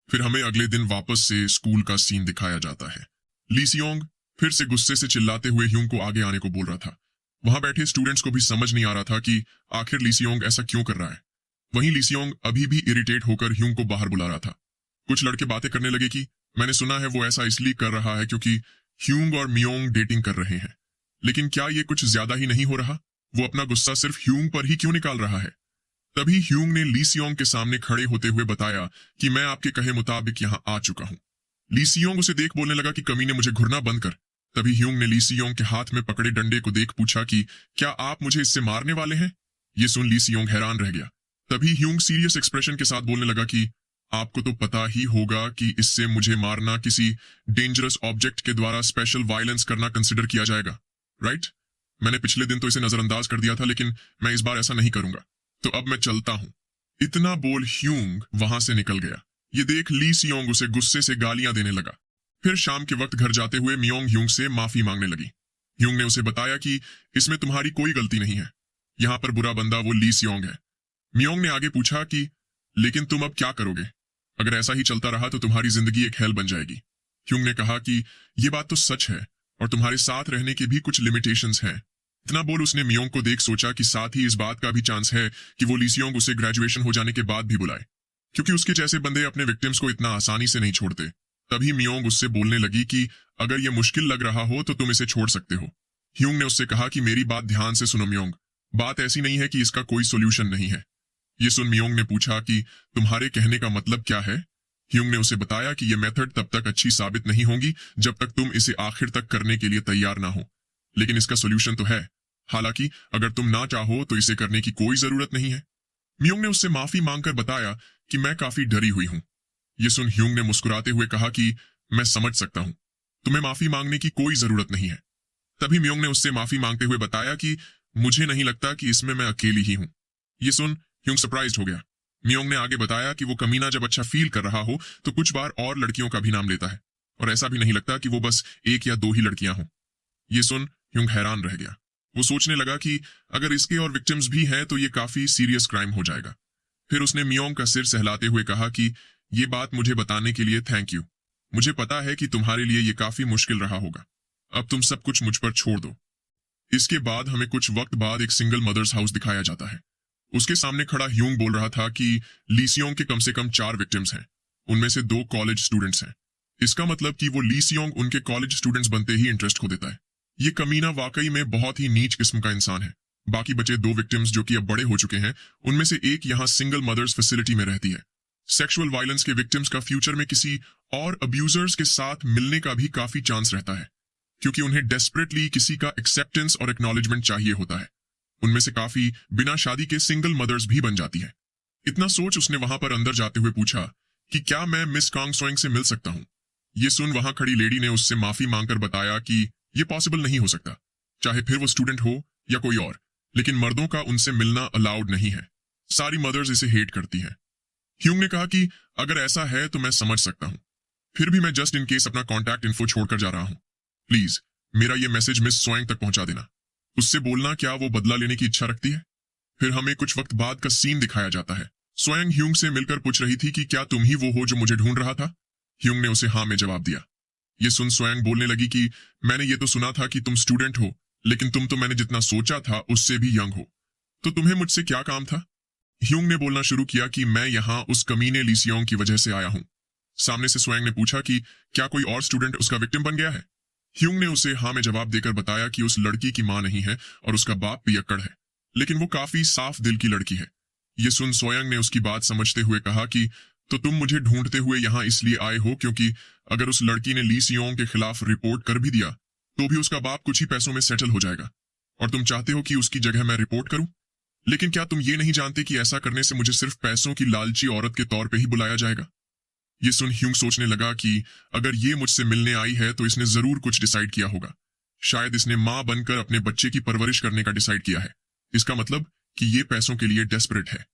फिर हमें अगले दिन वापस से स्कूल का सीन दिखाया जाता है। लीसियोंग फिर से गुस्से से चिल्लाते हुए ह्यूंग को आगे आने को बोल रहा था। वहां बैठे स्टूडेंट्स को भी समझ नहीं आ रहा था कि आखिर लीसियोंग ऐसा क्यों कर रहा है। वहीं लीसियोंग अभी भी इरिटेट होकर ह्यूंग को बाहर बुला रहा था। कुछ लड़के बातें करने लगे कि मैंने सुना है वो ऐसा इसलिए कर रहा है क्योंकि ह्यूंग और मियोंग डेटिंग कर रहे हैं। लेकिन क्या ये कुछ ज्यादा ही नहीं हो रहा? वो अपना गुस्सा सिर्फ ह्यूंग पर ही क्यों निकाल रहा है? तभी ह्यूंग ने लीसियोंग के सामने खड़े होते हुए बताया कि मैं आपके कहे मुताबिक यहाँ आ चुका हूँ। लीसियोंग उसे देख बोलने लगा कि कमीने मुझे घूरना बंद कर। तभी ह्यूंग ने लीसियोंग के हाथ में पकड़े डंडे को देख पूछा कि क्या आप मुझे इससे मारने वाले हैं? ये सुन लीसियोंग हैरान रह गया। तभी ह्यूंग सीरियस एक्सप्रेशन के साथ बोलने लगा कि आपको तो पता ही होगा कि इससे मुझे मारना किसी डेंजरस ऑब्जेक्ट के द्वारा स्पेशल वायलेंस करना कंसिडर किया जाएगा, राइट? मैंने पिछले दिन तो इसे नजरअंदाज कर दिया था, लेकिन मैं इस बार ऐसा नहीं करूंगा। तो अब मैं चलता हूं। इतना बोल ह्यूंग वहां से निकल गया। ये देख लीसियोंग उसे गुस्से से गालियां देने लगा। फिर शाम के वक्त घर जाते हुए मियोंग ह्यूंग से माफी मांगने लगी। ह्यूंग ने उसे बताया कि इसमें तुम्हारी कोई गलती नहीं है, यहाँ पर बुरा बंदा वो लीसियोंग है। मियोंग ने आगे पूछा कि लेकिन तुम अब क्या करोगे? अगर ऐसा ही चलता रहा तो तुम्हारी जिंदगी एक हेल बन जाएगी। ह्यूंग ने कहा कि ये बात तो सच है और तुम्हारे साथ रहने के भी कुछ लिमिटेशंस हैं। इतना बोल उसने मियोंग को देख सोचा कि साथ ही इस बात का भी चांस है कि वो लीसियोंग उसे ग्रेजुएशन हो जाने के बाद भी बुलाए, क्योंकि उसके जैसे बंदे अपने विक्टिम्स को इतना आसानी से नहीं छोड़ते। तभी मियोंग उससे बोलने लगी कि अगर ये मुश्किल लग रहा हो तो तुम इसे छोड़ सकते हो। ह्यूंग ने उससे कहा कि मेरी बात ध्यान से सुनो मियोंग, बात ऐसी नहीं है कि इसका कोई सोल्यूशन नहीं है। ये सुन मियोंग ने पूछा कि तुम्हारे कहने का मतलब क्या है? ह्यूंग ने उसे बताया कि यह मेथड तब तक अच्छी साबित नहीं होगी जब तक तुम इसे आखिर तक करने के लिए तैयार ना हो, लेकिन इसका सोल्यूशन तो है। हालांकि अगर तुम ना चाहो तो इसे करने की कोई जरूरत नहीं है। मियोंग ने उससे माफी मांगकर बताया कि मैं काफी डरी हुई हूं। ये सुन ह्यूंग ने मुस्कुराते हुए कहा कि मैं समझ सकता हूं, तुम्हें माफी मांगने की कोई जरूरत नहीं है। तभी मियोंग ने उससे माफी मांगते हुए बताया कि मुझे नहीं लगता कि इसमें मैं अकेली ही हूं। ये सुन ह्यूंग सरप्राइज्ड हो गया। मियोंग ने आगे बताया कि वो कमीना जब अच्छा फील कर रहा हो तो कुछ बार और लड़कियों का भी नाम लेता है, और ऐसा भी नहीं लगता कि वो बस एक या दो ही लड़कियां हों। ये सुन ह्यूंग हैरान रह गया। वो सोचने लगा कि अगर इसके और विक्टिम्स भी हैं तो ये काफी सीरियस क्राइम हो जाएगा। फिर उसने मियोंग का सिर सहलाते हुए कहा कि ये बात मुझे बताने के लिए थैंक यू। मुझे पता है कि तुम्हारे लिए ये काफी मुश्किल रहा होगा। अब तुम सब कुछ मुझ पर छोड़ दो। इसके बाद हमें कुछ वक्त बाद एक सिंगल मदर्स हाउस दिखाया जाता है। उसके सामने खड़ा ह्यूंग बोल रहा था कि लीसियोंग के कम से कम 4 विक्टिम्स हैं, उनमें से 2 कॉलेज स्टूडेंट्स हैं। इसका मतलब कि वो लीसियोंग उनके कॉलेज स्टूडेंट्स बनते ही इंटरेस्ट खो देता है। ये कमीना वाकई में बहुत ही नीच किस्म का इंसान है। बाकी बचे 2 विक्टिम्स जो कि अब बड़े हो चुके हैं, उनमें से एक यहाँ सिंगल मदर्स फैसिलिटी में रहती है। सेक्सुअल वायलेंस के विक्टिम्स का फ्यूचर में किसी और अब्यूजर्स के साथ मिलने का भी काफी चांस रहता है, क्योंकि उन्हें डेस्परेटली किसी का एक्सेप्टेंस और एक्नॉलेजमेंट चाहिए होता है। उनमें से काफी बिना शादी के सिंगल मदर्स भी बन जाती है। इतना सोच उसने वहां पर अंदर जाते हुए पूछा कि क्या मैं मिस कांग सोइंग से मिल सकता हूँ? ये सुन वहां खड़ी लेडी ने उससे माफी मांगकर बताया कि ये पॉसिबल नहीं हो सकता, चाहे फिर वो स्टूडेंट हो या कोई और, लेकिन मर्दों का उनसे मिलना अलाउड नहीं है। सारी मदर्स इसे हेट करती हैं। ह्यूंग ने कहा कि अगर ऐसा है तो मैं समझ सकता हूं, फिर भी मैं जस्ट इन केस अपना कॉन्टैक्ट इन्फो छोड़कर जा रहा हूं। प्लीज मेरा ये मैसेज मिस सोइंग तक पहुंचा देना। उससे बोलना क्या वो बदला लेने की इच्छा रखती है। फिर हमें कुछ वक्त बाद का सीन दिखाया जाता है। सोइंग ह्यूंग से मिलकर पूछ रही थी कि क्या तुम ही वो हो जो मुझे ढूंढ रहा था? ह्यूंग ने उसे हाँ में जवाब दिया। ये सुन सोइंग बोलने लगी कि मैंने ये तो सुना था कि तुम स्टूडेंट हो, लेकिन तुम तो मैंने जितना सोचा था उससे भी यंग हो, तो तुम्हें मुझसे क्या काम था? ह्यूंग ने बोलना शुरू किया कि मैं यहाँ उस कमीने लीसियोंग की वजह से आया हूँ। सामने से सोइंग ने पूछा कि क्या कोई और स्टूडेंट उसका विक्टिम बन गया है? ह्यूंग ने उसे हाँ में जवाब देकर बताया कि उस लड़की की मां नहीं है और उसका बाप पियक्कड़ है, लेकिन वो काफी साफ दिल की लड़की है। ये सुन सोयंग ने उसकी बात समझते हुए कहा कि तो तुम मुझे ढूंढते हुए यहाँ इसलिए आए हो क्योंकि अगर उस लड़की ने ली सियोंग के खिलाफ रिपोर्ट कर भी दिया तो भी उसका बाप कुछ ही पैसों में सेटल हो जाएगा, और तुम चाहते हो कि उसकी जगह मैं रिपोर्ट करूं। लेकिन क्या तुम ये नहीं जानते कि ऐसा करने से मुझे सिर्फ पैसों की लालची औरत के तौर पे ही बुलाया जाएगा। ये सुन ह्यूंग सोचने लगा कि अगर ये मुझसे मिलने आई है तो इसने जरूर कुछ डिसाइड किया होगा। शायद इसने माँ बनकर अपने बच्चे की परवरिश करने का डिसाइड किया है। इसका मतलब कि ये पैसों के लिए डेस्परेट है।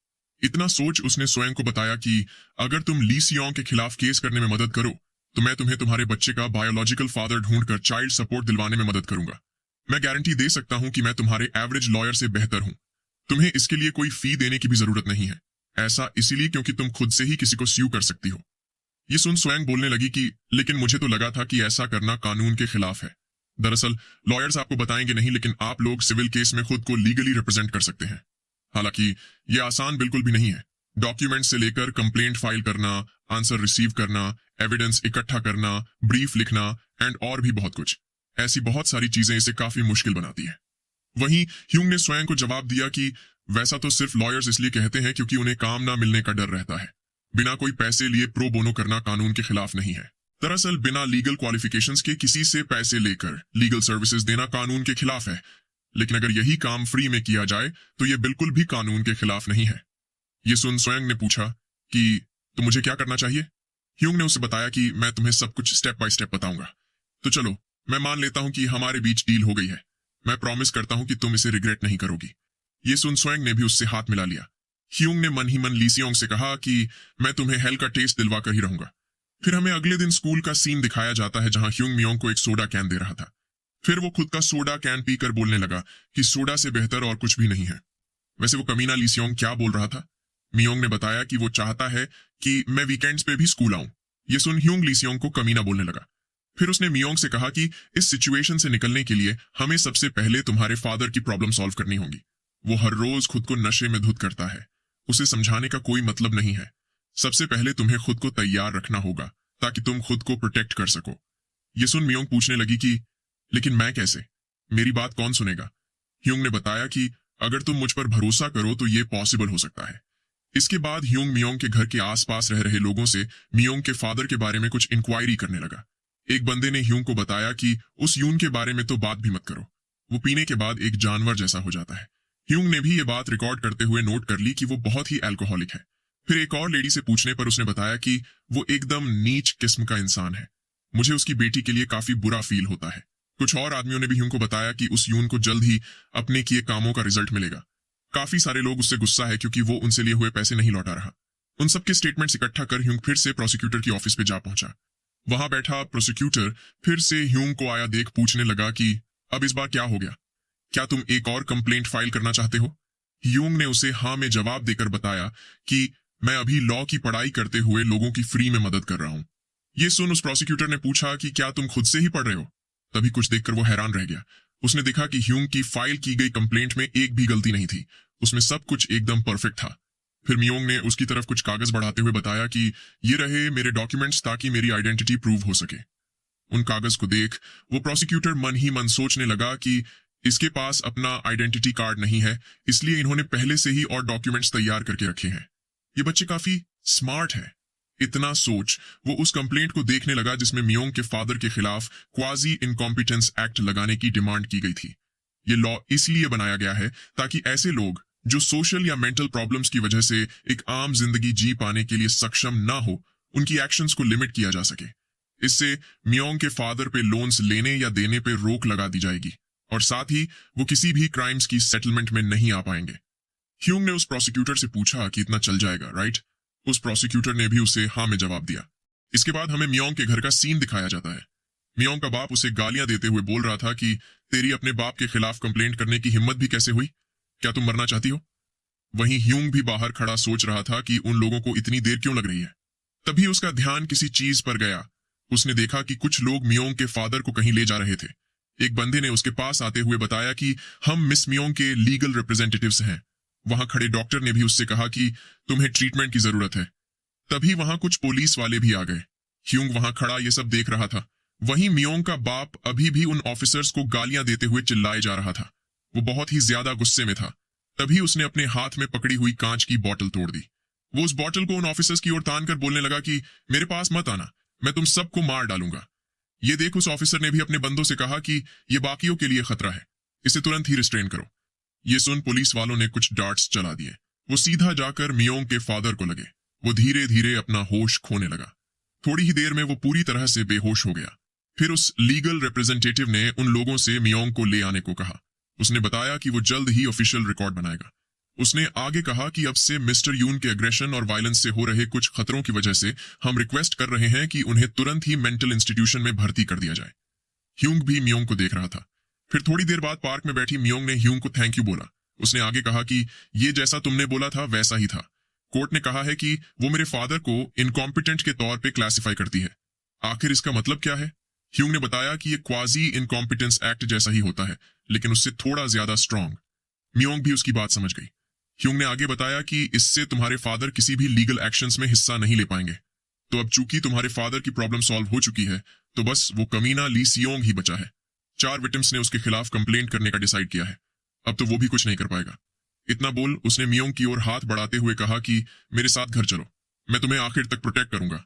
इतना सोच उसने स्वयं को बताया कि अगर तुम ली सियोंग के खिलाफ केस करने में मदद करो तो मैं तुम्हें तुम्हारे बच्चे का बायोलॉजिकल फादर ढूंढकर चाइल्ड सपोर्ट दिलवाने में मदद करूंगा। मैं गारंटी दे सकता हूं कि मैं तुम्हारे एवरेज लॉयर से बेहतर हूं। तुम्हें इसके लिए कोई फी देने की भी जरूरत नहीं है। ऐसा इसीलिए क्योंकि तुम खुद से ही किसी को स्यू कर सकती हो। ये सुन स्वयं बोलने लगी कि लेकिन मुझे तो लगा था कि ऐसा करना कानून के खिलाफ है। दरअसल लॉयर्स आपको बताएंगे नहीं, लेकिन आप लोग सिविल केस में खुद को लीगली रिप्रेजेंट कर सकते हैं। हालांकि ये आसान बिल्कुल भी नहीं है। डॉक्यूमेंट से लेकर कंप्लेंट फाइल करना, आंसर रिसीव करना, एविडेंस इकट्ठा करना, ब्रीफ लिखना एंड और भी बहुत कुछ। ऐसी बहुत सारी चीजें इसे काफी मुश्किल बनाती है। वहीं ह्यूंग ने स्वयं को जवाब दिया कि वैसा तो सिर्फ लॉयर्स इसलिए कहते हैं क्योंकि उन्हें काम ना मिलने का डर रहता है। बिना कोई पैसे लिए प्रो बोनो करना कानून के खिलाफ नहीं है। दरअसल बिना लीगल क्वालिफिकेशंस के किसी से पैसे लेकर लीगल सर्विसेज देना कानून के खिलाफ है। लेकिन अगर यही काम फ्री में किया जाए तो ये बिल्कुल भी कानून के खिलाफ नहीं है। ये सुन स्वयं ने पूछा कि तो मुझे क्या करना चाहिए। ह्यूंग ने उसे बताया कि मैं तुम्हें सब कुछ स्टेप बाय स्टेप बताऊंगा। तो चलो, मैं मान लेता हूं कि हमारे बीच डील हो गई है। मैं प्रॉमिस करता हूं कि तुम इसे रिग्रेट नहीं करोगी। ये सुन स्वयं ने भी उससे हाथ मिला लिया। ह्यूंग ने मन ही मन ली सियोंग से कहा कि मैं तुम्हें हेल का टेस्ट दिलवा कर ही रहूंगा। फिर हमें अगले दिन स्कूल का सीन दिखाया जाता है जहां ह्यूंग मियोंग को एक सोडा कैन दे रहा था। फिर वो खुद का सोडा कैन पीकर बोलने लगा कि सोडा से बेहतर और कुछ भी नहीं है। वैसे वो कमीना ली सियोंग क्या बोल रहा था? मियोंग ने बताया कि वो चाहता है कि मैं वीकेंड्स पे भी स्कूल आऊं। ये सुन ह्यूंग ली सियोंग को कमीना बोलने लगा। फिर उसने मियोंग से कहा कि इस सिचुएशन से निकलने के लिए हमें सबसे पहले तुम्हारे फादर की प्रॉब्लम सॉल्व करनी होगी। वो हर रोज खुद को नशे में धुत करता है। उसे समझाने का कोई मतलब नहीं है। सबसे पहले तुम्हें खुद को तैयार रखना होगा ताकि तुम खुद को प्रोटेक्ट कर सको। ये सुन मियोंग पूछने लगी कि लेकिन मैं कैसे? मेरी बात कौन सुनेगा? ह्यूंग ने बताया कि अगर तुम मुझ पर भरोसा करो तो ये पॉसिबल हो सकता है। इसके बाद ह्यूंग मियोंग के घर के आसपास रह रहे लोगों से मियोंग के फादर के बारे में कुछ इंक्वायरी करने लगा। एक बंदे ने ह्यूंग को बताया कि उस यून के बारे में तो बात भी मत करो, वो पीने के बाद एक जानवर जैसा हो जाता है। ह्यूंग ने भी ये बात रिकॉर्ड करते हुए नोट कर ली कि वो बहुत ही अल्कोहलिक है। फिर एक और लेडी से पूछने पर उसने बताया कि वो एकदम नीच किस्म का इंसान है। मुझे उसकी बेटी के लिए काफी बुरा फील होता है। कुछ और आदमियों ने भी ह्यूंग को बताया कि उस यून को जल्द ही अपने किए कामों का रिजल्ट मिलेगा। काफी सारे लोग उससे गुस्सा है क्योंकि वो उनसे लिए हुए पैसे नहीं लौटा रहा। उन सबके स्टेटमेंट्स इकट्ठा कर ह्यूंग फिर से प्रोसिक्यूटर की ऑफिस पे जा पहुंचा। वहां बैठा प्रोसिक्यूटर फिर से ह्यूंग को आया देख पूछने लगा कि अब इस बार क्या हो गया? क्या तुम एक और कंप्लेंट फाइल करना चाहते हो? ह्यूंग ने उसे हाँ में जवाब देकर बताया कि मैं अभी लॉ की पढ़ाई करते हुए लोगों की फ्री में मदद कर रहा हूं। ये सुन उस प्रोसिक्यूटर ने पूछा कि क्या तुम खुद से ही पढ़ रहे हो? तभी कुछ देखकर वो हैरान रह गया। उसने देखा कि ह्यूंग की फाइल की गई कंप्लेंट में एक भी गलती नहीं थी। उसमें सब कुछ एकदम परफेक्ट था। फिर मियोंग ने उसकी तरफ कुछ कागज बढ़ाते हुए बताया कि ये रहे मेरे डॉक्यूमेंट्स ताकि मेरी आइडेंटिटी प्रूव हो सके। उन कागज को देख वो प्रोसिक्यूटर मन ही मन सोचने लगा कि इसके पास अपना आइडेंटिटी कार्ड नहीं है, इसलिए इन्होंने पहले से ही और डॉक्यूमेंट्स तैयार करके रखे हैं। ये बच्चे काफी स्मार्ट है। इतना सोच वो उस कंप्लेंट को देखने लगा जिसमें मियोंग के फादर के खिलाफ क्वाजी इनकॉम्पिटेंस एक्ट लगाने की डिमांड की गई थी। ये लॉ इसलिए बनाया गया है ताकि ऐसे लोग जो सोशल या मेंटल प्रॉब्लम्स की वजह से एक आम जिंदगी जी पाने के लिए सक्षम ना हो, उनकी एक्शंस को लिमिट किया जा सके। इससे मियोंग के फादर पे लोन्स लेने या देने पे रोक लगा दी जाएगी और साथ ही वो किसी भी क्राइम्स की सेटलमेंट में नहीं आ पाएंगे। ह्यूंग ने उस प्रोसिक्यूटर से पूछा कि इतना चल जाएगा, राइट? उस प्रोसिक्यूटर ने भी उसे हाँ में जवाब दिया। इसके बाद हमें मियोंग के घर का सीन दिखाया जाता है। मियोंग का बाप उसे गालियां देते हुए बोल रहा था कि तेरी अपने बाप के खिलाफ कंप्लेंट करने की हिम्मत भी कैसे हुई? क्या तुम मरना चाहती हो? वहीं ह्यूंग भी बाहर खड़ा सोच रहा था कि उन लोगों को इतनी देर क्यों लग रही है। तभी उसका ध्यान किसी चीज पर गया। उसने देखा कि कुछ लोग मियोंग के फादर को कहीं ले जा रहे थे। एक बंदे ने उसके पास आते हुए बताया कि हम मिस मियोंग के लीगल रिप्रेजेंटेटिव्स हैं। वहां खड़े डॉक्टर ने भी उससे कहा कि तुम्हें ट्रीटमेंट की जरूरत है। तभी वहां कुछ पुलिस वाले भी आ गए। ह्यूंग वहां खड़ा ये सब देख रहा था। वहीं मियोंग का बाप अभी भी उन ऑफिसर्स को गालियां देते हुए चिल्लाए जा रहा था। वो बहुत ही ज्यादा गुस्से में था। तभी उसने अपने हाथ में पकड़ी हुई कांच की बोतल तोड़ दी। वो उस बोतल को उन ऑफिसर्स की ओर तान कर बोलने लगा कि मेरे पास मत आना, मैं तुम सबको मार डालूंगा। ये देख उस ऑफिसर ने भी अपने बंदों से कहा कि ये बाकियों के लिए खतरा है, इसे तुरंत ही रिस्ट्रेन करो। ये सुन पुलिस वालों ने कुछ डार्ट्स चला दिए। वो सीधा जाकर मियोंग के फादर को लगे। वो धीरे धीरे अपना होश खोने लगा। थोड़ी ही देर में वो पूरी तरह से बेहोश हो गया। फिर उस लीगल रिप्रेजेंटेटिव ने उन लोगों से मियोंग को ले आने को कहा। उसने बताया कि वो जल्द ही ऑफिशियल रिकॉर्ड बनाएगा। उसने आगे कहा कि अब से मिस्टर यून के एग्रेशन और वायलेंस से हो रहे कुछ खतरों की वजह से हम रिक्वेस्ट कर रहे हैं कि उन्हें तुरंत ही मेंटल इंस्टीट्यूशन में भर्ती कर दिया जाए। ह्यूंग भी मियोंग को देख रहा था। फिर थोड़ी देर बाद पार्क में बैठी मियोंग ने ह्यूंग को थैंक यू बोला। उसने आगे कहा कि ये जैसा तुमने बोला था वैसा ही था। कोर्ट ने कहा है कि वो मेरे फादर को इनकॉम्पिटेंट के तौर पे क्लासिफाई करती है। आखिर इसका मतलब क्या है? ह्यूंग ने बताया कि ये क्वाजी इनकॉम्पिटेंस एक्ट जैसा ही होता है, लेकिन उससे थोड़ा ज्यादा स्ट्रांग। मियोंग भी उसकी बात समझ गई। ह्यूंग ने आगे बताया कि इससे तुम्हारे फादर किसी भी लीगल एक्शंस में हिस्सा नहीं ले पाएंगे। तो अब चूंकि तुम्हारे फादर की प्रॉब्लम सॉल्व हो चुकी है, तो बस वो कमीना ली सियोंग ही बचा है। 4 विक्टिम्स ने उसके खिलाफ कंप्लेंट करने का डिसाइड किया है। अब तो वो भी कुछ नहीं कर पाएगा। इतना बोल उसने मियोंग की ओर हाथ बढ़ाते हुए कहा कि मेरे साथ घर चलो, मैं तुम्हें आखिर तक प्रोटेक्ट करूंगा।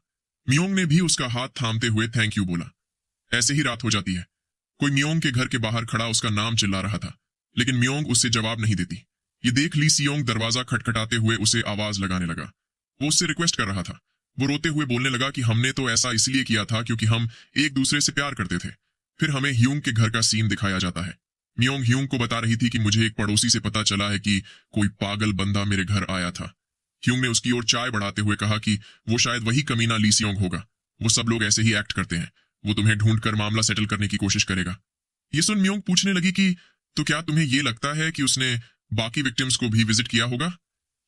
मियोंग ने भी उसका हाथ थामते हुए थैंक यू बोला। ऐसे ही रात हो जाती है। कोई मियोंग के घर के बाहर खड़ा उसका नाम चिल्ला रहा था, लेकिन मियोंग उससे जवाब नहीं देती। ये देख ली सियोंग दरवाजा खटखटाते हुए उसे आवाज लगाने लगा। वो उससे रिक्वेस्ट कर रहा था। वो रोते हुए बोलने लगा कि हमने तो ऐसा इसलिए किया था क्योंकि हम एक दूसरे से प्यार करते थे। फिर हमें ह्यूंग के घर का सीन दिखाया जाता है। मियोंग ह्यूंग को बता रही थी कि मुझे एक पड़ोसी से पता चला है कि कोई पागल बंदा मेरे घर आया था। ह्यूंग ने उसकी ओर चाय बढ़ाते हुए कहा कि वो शायद वही कमीना ली सियोंग होगा। वो सब लोग ऐसे ही एक्ट करते हैं। वो तुम्हें ढूंढकर मामला सेटल करने की कोशिश करेगा। ये सुन मियोंग पूछने लगी कि तो क्या तुम्हें ये लगता है कि उसने बाकी विक्टिम्स को भी विजिट किया होगा?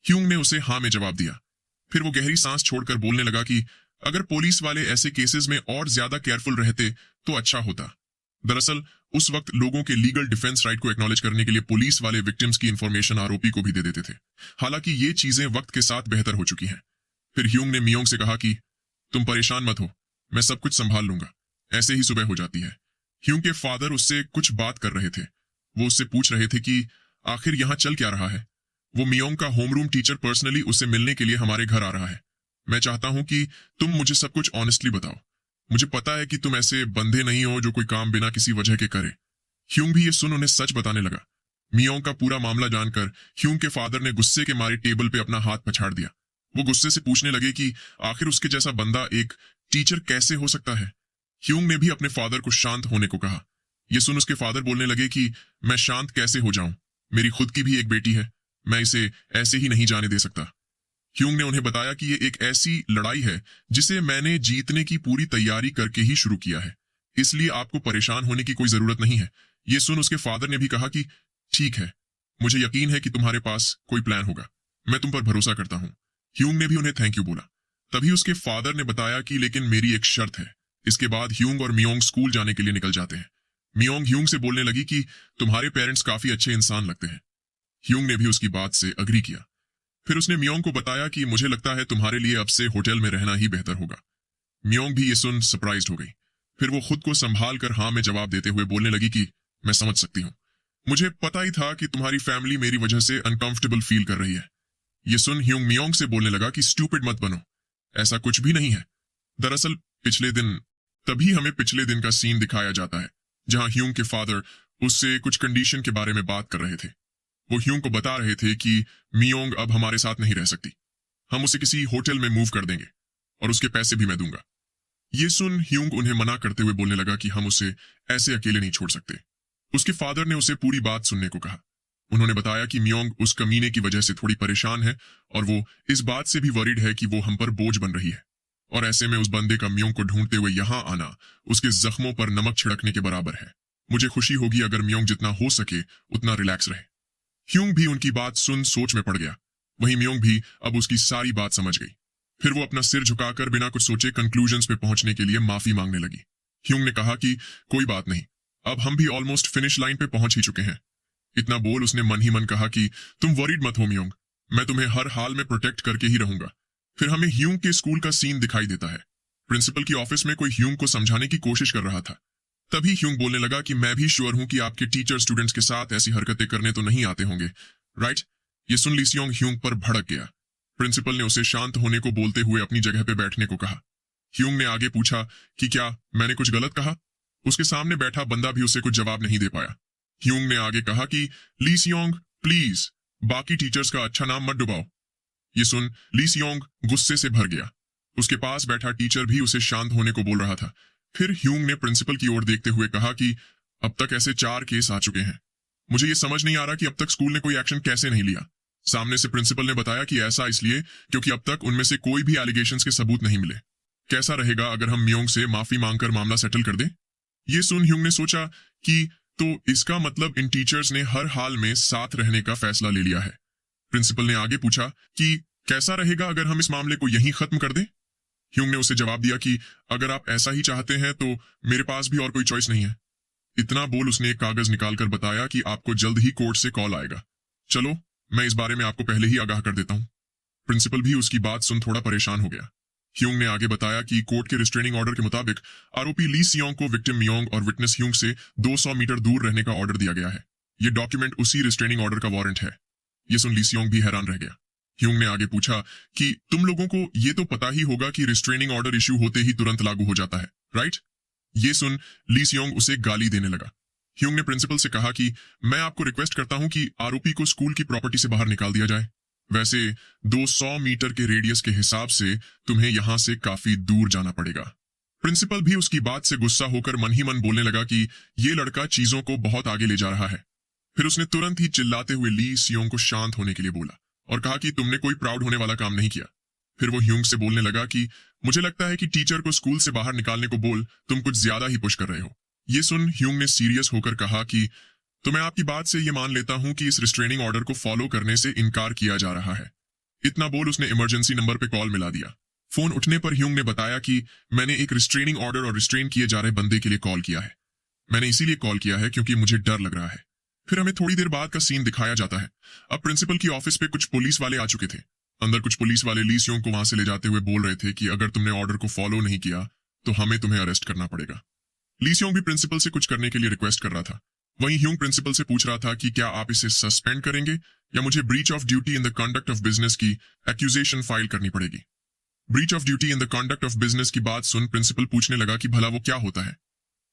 ह्यूंग ने उसे हाँ में जवाब दिया। फिर वो गहरी सांस छोड़कर बोलने लगा कि अगर पुलिस वाले ऐसे केसेस में और ज्यादा केयरफुल रहते तो अच्छा होता। दरअसल उस वक्त लोगों के लीगल डिफेंस राइट को एक्नॉलेज करने के लिए पुलिस वाले विक्टिम्स की इंफॉर्मेशन आरोपी को भी दे देते थे। हालांकि ये चीजें वक्त के साथ बेहतर हो चुकी हैं। फिर ह्यूंग ने मियोंग से कहा कि तुम परेशान मत हो, मैं सब कुछ संभाल लूंगा। ऐसे ही सुबह हो जाती है। ह्यूंग के फादर उससे कुछ बात कर रहे थे। वो उससे पूछ रहे थे कि आखिर यहाँ चल क्या रहा है। वो मियोंग का होमरूम टीचर पर्सनली उससे मिलने के लिए हमारे घर आ रहा है। मैं चाहता हूं कि तुम मुझे सब कुछ ऑनेस्टली बताओ। मुझे पता है कि तुम ऐसे बंधे नहीं हो जो कोई काम बिना किसी वजह के करे। ह्यूंग भी ये सुन उन्हें सच बताने लगा। मियोंग का पूरा मामला जानकर ह्यूंग के फादर ने गुस्से के मारे टेबल पे अपना हाथ पछाड़ दिया। वो गुस्से से पूछने लगे कि आखिर उसके जैसा बंदा एक टीचर कैसे हो सकता है। ह्यूंग ने भी अपने फादर को शांत होने को कहा। ये सुन उसके फादर बोलने लगे कि मैं शांत कैसे हो जाऊं, मेरी खुद की भी एक बेटी है, मैं इसे ऐसे ही नहीं जाने दे सकता। ह्यूंग ने उन्हें बताया कि ये एक ऐसी लड़ाई है जिसे मैंने जीतने की पूरी तैयारी करके ही शुरू किया है, इसलिए आपको परेशान होने की कोई जरूरत नहीं है। ये सुन उसके फादर ने भी कहा कि ठीक है, मुझे यकीन है कि तुम्हारे पास कोई प्लान होगा, मैं तुम पर भरोसा करता हूं। ह्यूंग ने भी उन्हें थैंक यू बोला। तभी उसके फादर ने बताया कि लेकिन मेरी एक शर्त है। इसके बाद ह्यूंग और मियोंग स्कूल जाने के लिए निकल जाते हैं। मियोंग ह्यूंग से बोलने लगी कि तुम्हारे पेरेंट्स काफी अच्छे इंसान लगते हैं। ह्यूंग ने भी उसकी बात से अग्री किया। फिर उसने मियोंग को बताया कि मुझे लगता है तुम्हारे लिए अब से होटल में रहना ही बेहतर होगा। मियोंग भी ये सुन सरप्राइज्ड हो गई। फिर वो खुद को संभाल कर हाँ में जवाब देते हुए बोलने लगी कि मैं समझ सकती हूँ, मुझे पता ही था कि तुम्हारी फैमिली मेरी वजह से अनकंफर्टेबल फील कर रही है। ये सुन ह्यूंग मियोंग से बोलने लगा कि स्टूपिड मत बनो, ऐसा कुछ भी नहीं है। दरअसल तभी हमें पिछले दिन का सीन दिखाया जाता है जहां ह्यूंग के फादर उससे कुछ कंडीशन के बारे में बात कर रहे थे। वो ह्यूंग को बता रहे थे कि मियोंग अब हमारे साथ नहीं रह सकती, हम उसे किसी होटल में मूव कर देंगे और उसके पैसे भी मैं दूंगा। ये सुन ह्यूंग उन्हें मना करते हुए बोलने लगा कि हम उसे ऐसे अकेले नहीं छोड़ सकते। उसके फादर ने उसे पूरी बात सुनने को कहा। उन्होंने बताया कि मियोंग उस कमीने की वजह से थोड़ी परेशान है और वो इस बात से भी वरीड है कि वो हम पर बोझ बन रही है, और ऐसे में उस बंदे का मियोंग को ढूंढते हुए यहाँ आना उसके जख्मों पर नमक छिड़कने के बराबर है। मुझे खुशी होगी अगर मियोंग जितना हो सके उतना रिलैक्स रहे। ह्यूंग भी उनकी बात सुन सोच में पड़ गया। वहीं मियोंग भी अब उसकी सारी बात समझ गई। फिर वो अपना सिर झुकाकर बिना कुछ सोचे कंक्लूजन्स पे पहुंचने के लिए माफी मांगने लगी। ह्यूंग ने कहा कि कोई बात नहीं, अब हम भी ऑलमोस्ट फिनिश लाइन पे पहुंच ही चुके हैं। इतना बोल उसने मन ही मन कहा कि तुम वरीड मत हो मियोंग, मैं तुम्हें हर हाल में प्रोटेक्ट करके ही रहूंगा। फिर हमें ह्यूंग के स्कूल का सीन दिखाई देता है। प्रिंसिपल की ऑफिस में कोई ह्यूंग को समझाने की कोशिश कर रहा था। तभी ह्यूंग बोलने लगा कि मैं भी श्योर हूं कि आपके टीचर स्टूडेंट्स के साथ ऐसी हरकतें करने तो नहीं आते होंगे, राइट? ये सुन लीसियोंग ह्यूंग पर भड़क गया। प्रिंसिपल ने उसे शांत होने को बोलते हुए अपनी जगह पे बैठने को कहा। ह्यूंग ने आगे पूछा कि क्या मैंने कुछ गलत कहा। उसके सामने बैठा बंदा भी उसे कुछ जवाब नहीं दे पाया। ह्यूंग ने आगे कहा कि लीसियोंग प्लीज बाकी टीचर्स का अच्छा नाम मत डुबाओ। ये सुन लीसियोंग गुस्से से भर गया। उसके पास बैठा टीचर भी उसे शांत होने को बोल रहा था। फिर ह्यूंग ने प्रिंसिपल की ओर देखते हुए कहा कि अब तक ऐसे 4 केस आ चुके हैं। मुझे ये समझ नहीं आ रहा कि अब तक स्कूल ने कोई एक्शन कैसे नहीं लिया। सामने से प्रिंसिपल ने बताया कि ऐसा इसलिए क्योंकि अब तक उनमें से कोई भी एलिगेशंस के सबूत नहीं मिले। कैसा रहेगा अगर हम मियोंग से माफी मांगकर मामला सेटल कर दें? ये सुन ह्यूंग ने सोचा कि तो इसका मतलब इन टीचर्स ने हर हाल में साथ रहने का फैसला ले लिया है। प्रिंसिपल ने आगे पूछा कि कैसा रहेगा अगर हम इस मामले को यहीं खत्म कर दें? ह्यूंग ने उसे जवाब दिया कि अगर आप ऐसा ही चाहते हैं तो मेरे पास भी और कोई चॉइस नहीं है। इतना बोल उसने एक कागज निकालकर बताया कि आपको जल्द ही कोर्ट से कॉल आएगा। चलो मैं इस बारे में आपको पहले ही आगाह कर देता हूं। प्रिंसिपल भी उसकी बात सुन थोड़ा परेशान हो गया। ह्यूंग ने आगे बताया कि कोर्ट के रिस्ट्रेनिंग ऑर्डर के मुताबिक आरोपी ली सियोंग को विक्टिम मियोंग और विटनेस ह्यूंग से 200 मीटर दूर रहने का ऑर्डर दिया गया है। ये डॉक्यूमेंट उसी रिस्ट्रेनिंग ऑर्डर का वारंट है। ये सुन ली सियोंग भी हैरान रह गया। ह्यूंग ने आगे पूछा कि तुम लोगों को ये तो पता ही होगा कि रिस्ट्रेनिंग ऑर्डर इश्यू होते ही तुरंत लागू हो जाता है, राइट? ये सुन ली सियोंग उसे गाली देने लगा। ह्यूंग ने प्रिंसिपल से कहा कि मैं आपको रिक्वेस्ट करता हूं कि आरोपी को स्कूल की प्रॉपर्टी से बाहर निकाल दिया जाए। वैसे 200 मीटर के रेडियस के हिसाब से तुम्हें यहां से काफी दूर जाना पड़ेगा। प्रिंसिपल भी उसकी बात से गुस्सा होकर मन ही मन बोलने लगा कि ये लड़का चीजों को बहुत आगे ले जा रहा है। फिर उसने तुरंत ही चिल्लाते हुए ली सियोंग को शांत होने के लिए बोला और कहा कि तुमने कोई प्राउड होने वाला काम नहीं किया। फिर वो ह्यूंग से बोलने लगा कि मुझे लगता है कि टीचर को स्कूल से बाहर निकालने को बोल तुम कुछ ज्यादा ही पुश कर रहे हो। ये सुन ह्यूंग ने सीरियस होकर कहा कि तो मैं आपकी बात से ये मान लेता हूं कि इस रिस्ट्रेनिंग ऑर्डर को फॉलो करने से इनकार किया जा रहा है। इतना बोल उसने इमरजेंसी नंबर पे कॉल मिला दिया। फोन उठने पर ह्यूंग ने बताया कि मैंने एक रिस्ट्रेनिंग ऑर्डर और रिस्ट्रेन किए जा रहे बंदे के लिए कॉल किया है। मैंने इसीलिए कॉल किया है क्योंकि मुझे डर लग रहा है। फिर हमें थोड़ी देर बाद का सीन दिखाया जाता है। अब प्रिंसिपल की ऑफिस पे कुछ पुलिस वाले आ चुके थे। अंदर कुछ पुलिस वाले ली सियोंग को वहां से ले जाते हुए बोल रहे थे कि अगर तुमने ऑर्डर को फॉलो नहीं किया तो हमें तुम्हें अरेस्ट करना पड़ेगा। ली सियोंग भी प्रिंसिपल से कुछ करने के लिए रिक्वेस्ट कर रहा था। वहीं ह्यूंग प्रिंसिपल से पूछ रहा था कि क्या आप इसे सस्पेंड करेंगे या मुझे breach of duty in the conduct of business की एक्यूजेशन फाइल करनी पड़ेगी। Breach of duty in the conduct of business की बात सुन प्रिंसिपल पूछने लगा कि भला वो क्या होता है।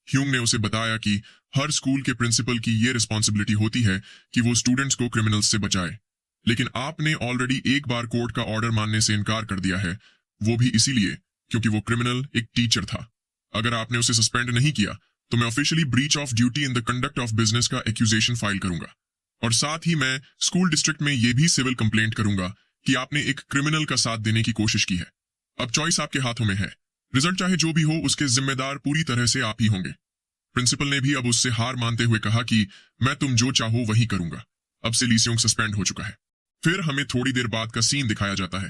ह्यूंग ने उसे बताया कि हर स्कूल के प्रिंसिपल की ये रिस्पॉन्सिबिलिटी होती है कि वो स्टूडेंट्स को क्रिमिनल्स से बचाए, लेकिन आपने ऑलरेडी एक बार कोर्ट का ऑर्डर मानने से इनकार कर दिया है, वो भी इसीलिए क्योंकि वो क्रिमिनल एक टीचर था। अगर आपने उसे सस्पेंड नहीं किया तो मैं officially breach of duty in the conduct of business का एक्यूजेशन फाइल करूंगा और साथ ही मैं स्कूल डिस्ट्रिक्ट में ये भी सिविल कंप्लेंट करूंगा कि आपने एक क्रिमिनल का साथ देने की कोशिश की है। अब चॉइस आपके हाथों में है, रिजल्ट चाहे जो भी हो उसके जिम्मेदार पूरी तरह से आप ही होंगे। प्रिंसिपल ने भी अब उससे हार मानते हुए कहा कि मैं तुम जो चाहो वही करूंगा। अब से ली सियोंग सस्पेंड हो चुका है। फिर हमें थोड़ी देर बाद का सीन दिखाया जाता है।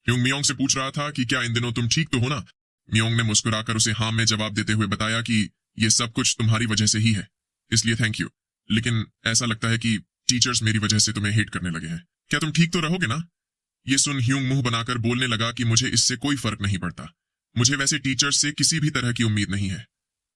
ह्यूंग मियोंग से पूछ रहा था कि क्या इन दिनों तुम ठीक तो हो ना। मियोंग ने मुस्कुराकर उसे हाँ में जवाब देते हुए बताया कि ये सब कुछ तुम्हारी वजह से ही है, इसलिए थैंक यू, लेकिन ऐसा लगता है कि टीचर्स मेरी वजह से तुम्हें हेट करने लगे हैं। क्या तुम ठीक तो रहोगे ना? ये सुन ह्यूंग मुंह बनाकर बोलने लगा कि मुझे इससे कोई फर्क नहीं पड़ता, मुझे वैसे टीचर्स से किसी भी तरह की उम्मीद नहीं है।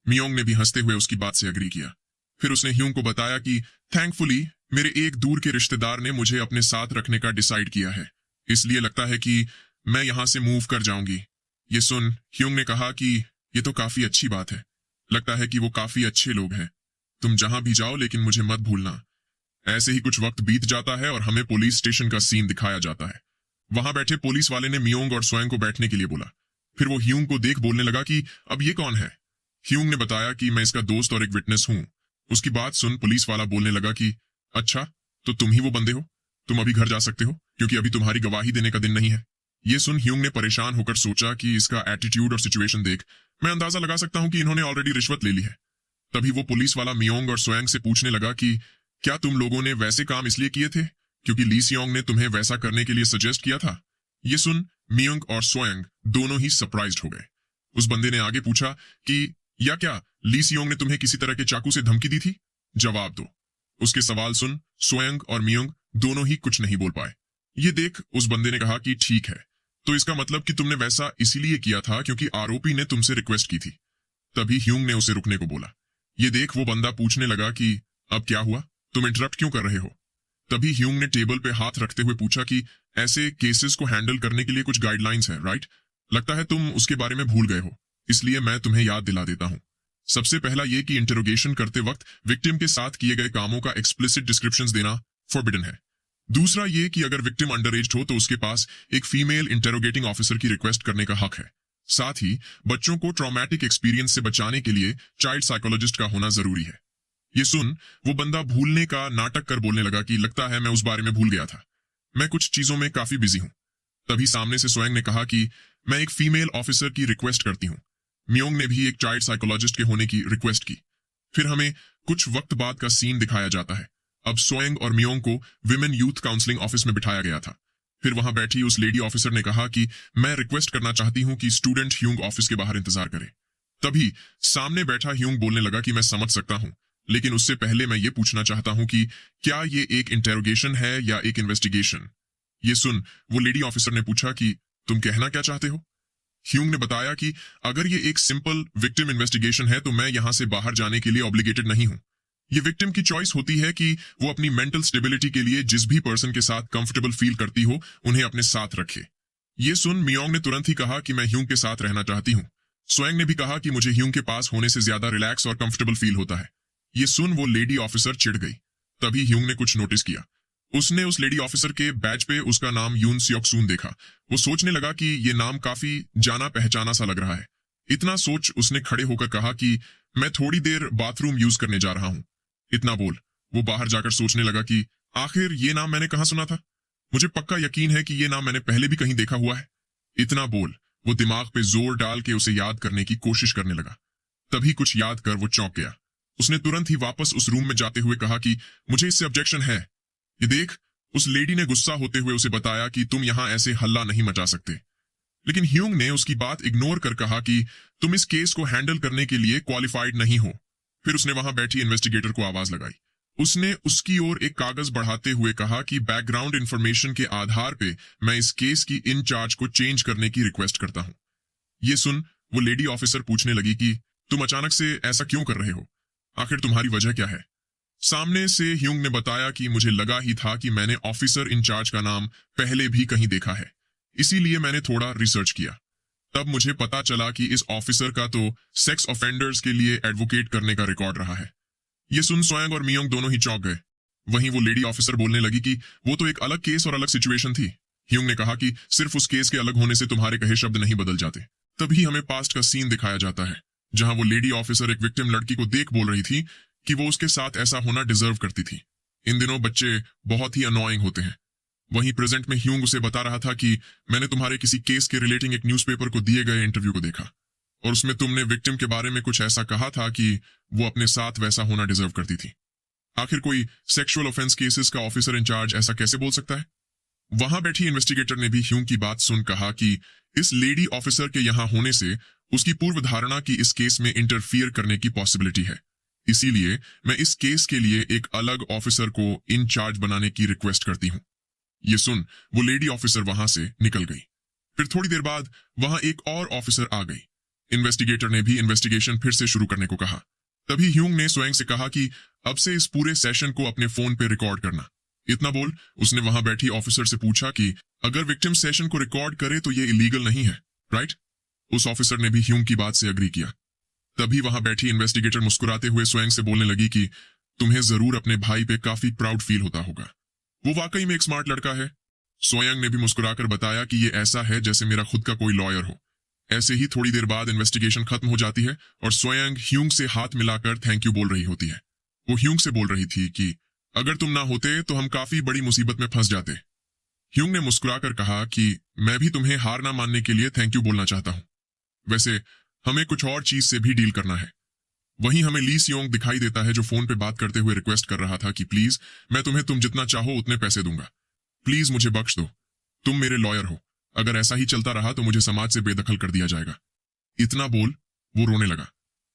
मियोंग ने भी हंसते हुए उसकी बात से अग्री किया। फिर उसने ह्यूंग को बताया कि थैंकफुली मेरे एक दूर के रिश्तेदार ने मुझे अपने साथ रखने का डिसाइड किया है, इसलिए लगता है कि मैं यहां से मूव कर जाऊंगी। ये सुन ह्यूंग ने कहा कि ये तो काफी अच्छी बात है, लगता है कि वो काफी अच्छे लोग हैं। तुम जहां भी जाओ लेकिन मुझे मत भूलना। ऐसे ही कुछ वक्त बीत जाता है और हमें पुलिस स्टेशन का सीन दिखाया जाता है। वहां बैठे पुलिस वाले ने मियोंग और स्वयं को बैठने के लिए बोला। फिर वो ह्यूंग को देख बोलने लगा कि अब ये कौन है। ह्यूंग ने बताया कि मैं इसका दोस्त और एक विटनेस हूं। उसकी बात सुन पुलिस वाला बोलने लगा कि अच्छा, तो तुम ही वो बंदे हो, तुम अभी घर जा सकते हो क्योंकि अभी तुम्हारी गवाही देने का दिन नहीं है। ये सुन ह्यूंग ने परेशान होकर सोचा कि इसका एटीट्यूड और सिचुएशन देख मैं अंदाजा लगा सकता हूं कि इन्होंने ऑलरेडी रिश्वत ले ली है। तभी वो पुलिस वाला मियोंग और स्वयं से पूछने लगा कि क्या तुम लोगों ने वैसे काम इसलिए किए थे क्योंकि ली सियोंग ने तुम्हें वैसा करने के लिए सजेस्ट किया था? ये सुन मियोंग और स्वयं दोनों ही सरप्राइज्ड हो गए। उस बंदे ने आगे पूछा कि या क्या ली सियोंग ने तुम्हें किसी तरह के चाकू से धमकी दी थी? जवाब दो। उसके सवाल सुन स्वयं और मियोंग दोनों ही कुछ नहीं बोल पाए। ये देख उस बंदे ने कहा कि ठीक है, तो इसका मतलब कि तुमने वैसा इसीलिए किया था क्योंकि आरोपी ने तुमसे रिक्वेस्ट की थी। तभी ह्यूंग ने उसे रुकने को बोला। ये देख वो बंदा पूछने लगा कि अब क्या हुआ, तुम इंटरप्ट क्यों कर रहे हो? तभी ह्यूंग ने टेबल पे हाथ रखते हुए पूछा कि ऐसे केसेस को हैंडल करने के लिए कुछ गाइडलाइंस हैं, राइट? लगता है तुम उसके बारे में भूल गए हो, इसलिए मैं तुम्हें याद दिला देता हूं। सबसे पहला ये कि इंटरोगेशन करते वक्त विक्टिम के साथ किए गए कामों का एक्सप्लिसिट डिस्क्रिप्शंस देना फॉरबिडन है। दूसरा ये कि अगर विक्टिम अंडरएज हो तो उसके पास एक फीमेल इंटरोगेटिंग ऑफिसर की रिक्वेस्ट करने का हक है। साथ ही बच्चों को ट्रॉमेटिक एक्सपीरियंस से बचाने के लिए चाइल्ड साइकोलॉजिस्ट का होना जरूरी है। ये सुन वो बंदा भूलने का नाटक कर बोलने लगा कि लगता है मैं उस बारे में भूल गया था, मैं कुछ चीजों में काफी बिजी हूं। तभी सामने से सोएंग ने कहा कि मैं एक फीमेल ऑफिसर की रिक्वेस्ट करती हूं। मियोंग ने भी एक चाइल्ड साइकोलॉजिस्ट के होने की रिक्वेस्ट की। फिर हमें कुछ वक्त बाद का सीन दिखाया जाता है। अब सोएंग और मियोंग को विमेन यूथ काउंसलिंग ऑफिस में बिठाया गया था। फिर वहां बैठी उस लेडी ऑफिसर ने कहा कि मैं रिक्वेस्ट करना चाहती हूं कि स्टूडेंट ह्यूंग ऑफिस के बाहर इंतजार करे। तभी सामने बैठा ह्यूंग बोलने लगा कि मैं समझ सकता हूं, लेकिन उससे पहले मैं ये पूछना चाहता हूं कि क्या ये एक इंटेरोगेशन है या एक इन्वेस्टिगेशन? ये सुन वो लेडी ऑफिसर ने पूछा कि तुम कहना क्या चाहते हो? ह्यूंग ने बताया कि अगर ये एक सिंपल विक्टिम इन्वेस्टिगेशन है तो मैं यहां से बाहर जाने के लिए ऑब्लिगेटेड नहीं हूं। ये विक्टिम की चॉइस होती है कि वो अपनी मेंटल स्टेबिलिटी के लिए जिस भी पर्सन के साथ कंफर्टेबल फील करती हो उन्हें अपने साथ रखे। ये सुन मियोंग ने तुरंत ही कहा कि मैं ह्यूंग के साथ रहना चाहती हूं। सोएंग ने भी कहा कि मुझे ह्यूंग के पास होने से ज्यादा रिलैक्स और कंफर्टेबल फील होता है। ये सुन वो लेडी ऑफिसर चिढ़ गई। तभी ह्यूंग ने कुछ नोटिस किया। उसने उस लेडी ऑफिसर के बैच पे उसका नाम यून सियोक सून देखा। वो सोचने लगा कि ये नाम काफी जाना पहचाना सा लग रहा है। इतना सोच उसने खड़े होकर कहा कि मैं थोड़ी देर बाथरूम यूज करने जा रहा हूं। इतना बोल वो बाहर जाकर सोचने लगा कि आखिर ये नाम मैंने कहां सुना था, मुझे पक्का यकीन है कि ये नाम मैंने पहले भी कहीं देखा हुआ है। इतना बोल वो दिमाग पे जोर डाल के उसे याद करने की कोशिश करने लगा। तभी कुछ याद कर वो चौंक गया। उसने तुरंत ही वापस उस रूम में जाते हुए कहा कि मुझे इससे ऑब्जेक्शन है। ये देख, उस लेडी ने गुस्सा होते हुए उसे बताया कि तुम यहां ऐसे हल्ला नहीं मचा सकते। लेकिन ह्यूंग ने उसकी बात इग्नोर कर कहा कि तुम इस केस को हैंडल करने के लिए क्वालिफाइड नहीं हो। फिर उसने वहां बैठी इन्वेस्टिगेटर को आवाज लगाई। उसने उसकी ओर एक कागज बढ़ाते हुए कहा कि बैकग्राउंड इंफॉर्मेशन के आधार पे मैं इस केस की इंचार्ज को चेंज करने की रिक्वेस्ट करता हूं। ये सुन वो लेडी ऑफिसर पूछने लगी कि तुम अचानक से ऐसा क्यों कर रहे हो, आखिर तुम्हारी वजह क्या है? सामने से ह्यूंग ने बताया कि मुझे लगा ही था कि मैंने ऑफिसर इंचार्ज का नाम पहले भी कहीं देखा है, इसीलिए मैंने थोड़ा रिसर्च किया। तब मुझे पता चला कि इस ऑफिसर का तो सेक्स ऑफेंडर्स के लिए एडवोकेट करने का रिकॉर्ड रहा है। ये सुन सोएंग और मियोंग दोनों ही चौंक गए। वहीं वो लेडी ऑफिसर बोलने लगी कि वो तो एक अलग केस और अलग सिचुएशन थी। ह्यूंग ने कहा कि सिर्फ उस केस के अलग होने से तुम्हारे कहे शब्द नहीं बदल जाते। तभी हमें पास्ट का सीन दिखाया जाता है जहां वो लेडी ऑफिसर एक विक्टिम लड़की को देख बोल रही थी कि वो उसके साथ ऐसा होना डिजर्व करती थी। इन दिनों बच्चे बहुत ही अनोइंग होते हैं। वहीं प्रेजेंट में ह्यूंग उसे बता रहा था कि मैंने तुम्हारे किसी केस के रिलेटिंग एक न्यूज़पेपर को दिए गए इंटरव्यू को देखा और उसमें तुमने विक्टिम के बारे में कुछ ऐसा कहा था कि वो अपने साथ वैसा होना डिजर्व करती थी। आखिर कोई सेक्सुअल ऑफेंस केसेस का ऑफिसर इंचार्ज ऐसा कैसे बोल सकता है? वहां बैठी इन्वेस्टिगेटर ने भी ह्यूंग की बात सुन कहा कि इस लेडी ऑफिसर के यहां होने से उसकी पूर्व धारणा की इस केस में इंटरफियर करने की पॉसिबिलिटी है, इसीलिए मैं इस केस के लिए एक अलग ऑफिसर को इंचार्ज बनाने की रिक्वेस्ट करती हूं। ये सुन वो लेडी ऑफिसर वहां से निकल गई। फिर थोड़ी देर बाद वहां एक और ऑफिसर आ गई। इन्वेस्टिगेटर ने भी इन्वेस्टिगेशन फिर से शुरू करने को कहा। तभी ह्यूंग ने स्वयं से कहा कि अब से इस पूरे सेशन को अपने फोन पे रिकॉर्ड करना। इतना बोल उसने वहां बैठी ऑफिसर से पूछा कि अगर विक्टिम सेशन को रिकॉर्ड करे तो ये इलीगल नहीं है, राइट? उस ऑफिसर ने भी ह्यूंग की बात से अग्री किया। तभी वहां बैठी इन्वेस्टिगेटर मुस्कुराते हुए स्वयं से बोलने लगी कि तुम्हें जरूर अपने भाई पे काफी प्राउड फील होता होगा, वो वाकई में एक स्मार्ट लड़का है। सोयंग ने भी मुस्कुराकर बताया कि ये ऐसा है जैसे मेरा खुद का कोई लॉयर हो। ऐसे ही थोड़ी देर बाद इन्वेस्टिगेशन खत्म हो जाती है और सोयंग ह्यूंग से हाथ मिलाकर थैंक यू बोल रही होती है। वो ह्यूंग से बोल रही थी कि अगर तुम ना होते तो हम काफी बड़ी मुसीबत में फंस जाते। ह्यूंग ने मुस्कुराकर कहा कि मैं भी तुम्हें हार ना मानने के लिए थैंक यू बोलना चाहता हूं। वैसे हमें कुछ और चीज से भी डील करना है। वहीं हमें ली सियोंग दिखाई देता है जो फोन पे बात करते हुए रिक्वेस्ट कर रहा था कि प्लीज मैं तुम्हें तुम जितना चाहो उतने पैसे दूंगा, प्लीज मुझे बख्श दो, तुम मेरे लॉयर हो, अगर ऐसा ही चलता रहा तो मुझे समाज से बेदखल कर दिया जाएगा। इतना बोल वो रोने लगा।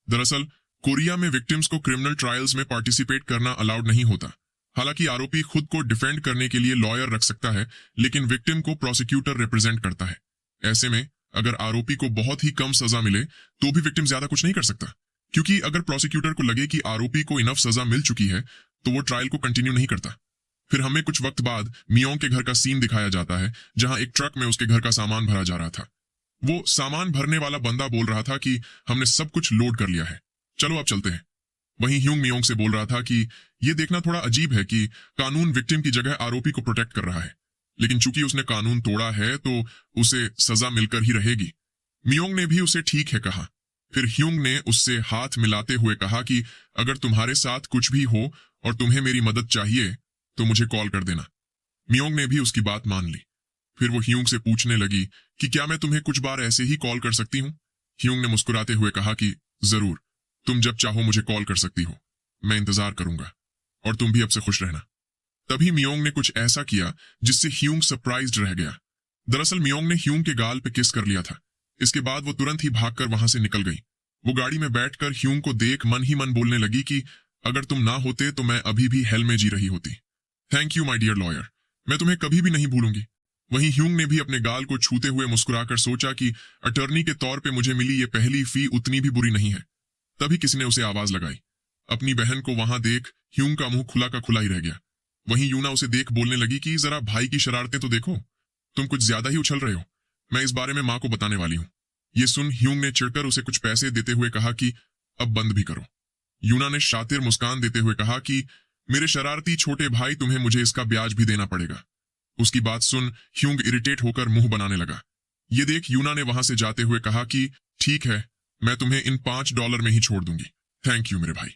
दरअसल कोरिया में विक्टिम्स को क्रिमिनल ट्रायल्स में पार्टिसिपेट करना अलाउड नहीं होता। हालांकि आरोपी खुद को डिफेंड करने के लिए लॉयर रख सकता है, लेकिन विक्टिम को प्रोसिक्यूटर रिप्रेजेंट करता है। ऐसे में अगर आरोपी को बहुत ही कम सजा मिले तो भी विक्टिम ज्यादा कुछ नहीं कर सकता, क्योंकि अगर प्रोसिक्यूटर को लगे कि आरोपी को इनफ सजा मिल चुकी है तो वो ट्रायल को कंटिन्यू नहीं करता। फिर हमें कुछ वक्त बाद मियोंग के घर का सीन दिखाया जाता है, जहां एक ट्रक में उसके घर का सामान भरा जा रहा था। वो सामान भरने वाला बंदा बोल रहा था कि हमने सब कुछ लोड कर लिया है, चलो अब चलते हैं। वहीं ह्यूंग मियोंग से बोल रहा था कि ये देखना थोड़ा अजीब है कि कानून विक्टिम की जगह आरोपी को प्रोटेक्ट कर रहा है, लेकिन चूंकि उसने कानून तोड़ा है तो उसे सजा मिलकर ही रहेगी। मियोंग ने भी उसे ठीक है कहा। फिर ह्यूंग ने उससे हाथ मिलाते हुए कहा कि अगर तुम्हारे साथ कुछ भी हो और तुम्हें मेरी मदद चाहिए तो मुझे कॉल कर देना। मियोंग ने भी उसकी बात मान ली। फिर वो ह्यूंग से पूछने लगी कि क्या मैं तुम्हें कुछ बार ऐसे ही कॉल कर सकती हूँ। ह्यूंग ने मुस्कुराते हुए कहा कि जरूर, तुम जब चाहो मुझे कॉल कर सकती हो, मैं इंतजार करूंगा, और तुम भी अब से खुश रहना। तभी मियोंग ने कुछ ऐसा किया जिससे ह्यूंग सरप्राइज्ड रह गया। दरअसल मियोंग ने ह्यूंग के गाल पे किस कर लिया था। इसके बाद वो तुरंत ही भागकर वहां से निकल गई। वो गाड़ी में बैठकर ह्यूंग को देख मन ही मन बोलने लगी कि अगर तुम ना होते तो मैं अभी भी हेल में जी रही होती। Thank you my dear lawyer, मैं तुम्हें कभी भी नहीं भूलूंगी। वहीं ह्यूंग ने भी अपने गाल को छूते हुए मुस्कुराकर सोचा कि अटर्नी के तौर पे मुझे मिली ये पहली फी उतनी भी बुरी नहीं है। तभी किसी ने उसे आवाज लगाई। अपनी बहन को वहां देख ह्यूंग का मुंह खुला का खुला ही रह गया। वहीं यूना उसे देख बोलने लगी कि जरा भाई की शरारतें तो देखो, तुम कुछ ज्यादा ही उछल रहे हो, मैं इस बारे में मां को बताने वाली हूं। ये सुन ह्यूंग ने चिढ़कर उसे कुछ पैसे देते हुए कहा कि अब बंद भी करो। यूना ने शातिर मुस्कान देते हुए कहा कि मेरे शरारती छोटे भाई, तुम्हें मुझे इसका ब्याज भी देना पड़ेगा। उसकी बात सुन ह्यूंग इरिटेट होकर मुंह बनाने लगा। ये देख यूना ने वहां से जाते हुए कहा कि ठीक है, मैं तुम्हें इन $5 में ही छोड़ दूंगी। थैंक यू मेरे भाई।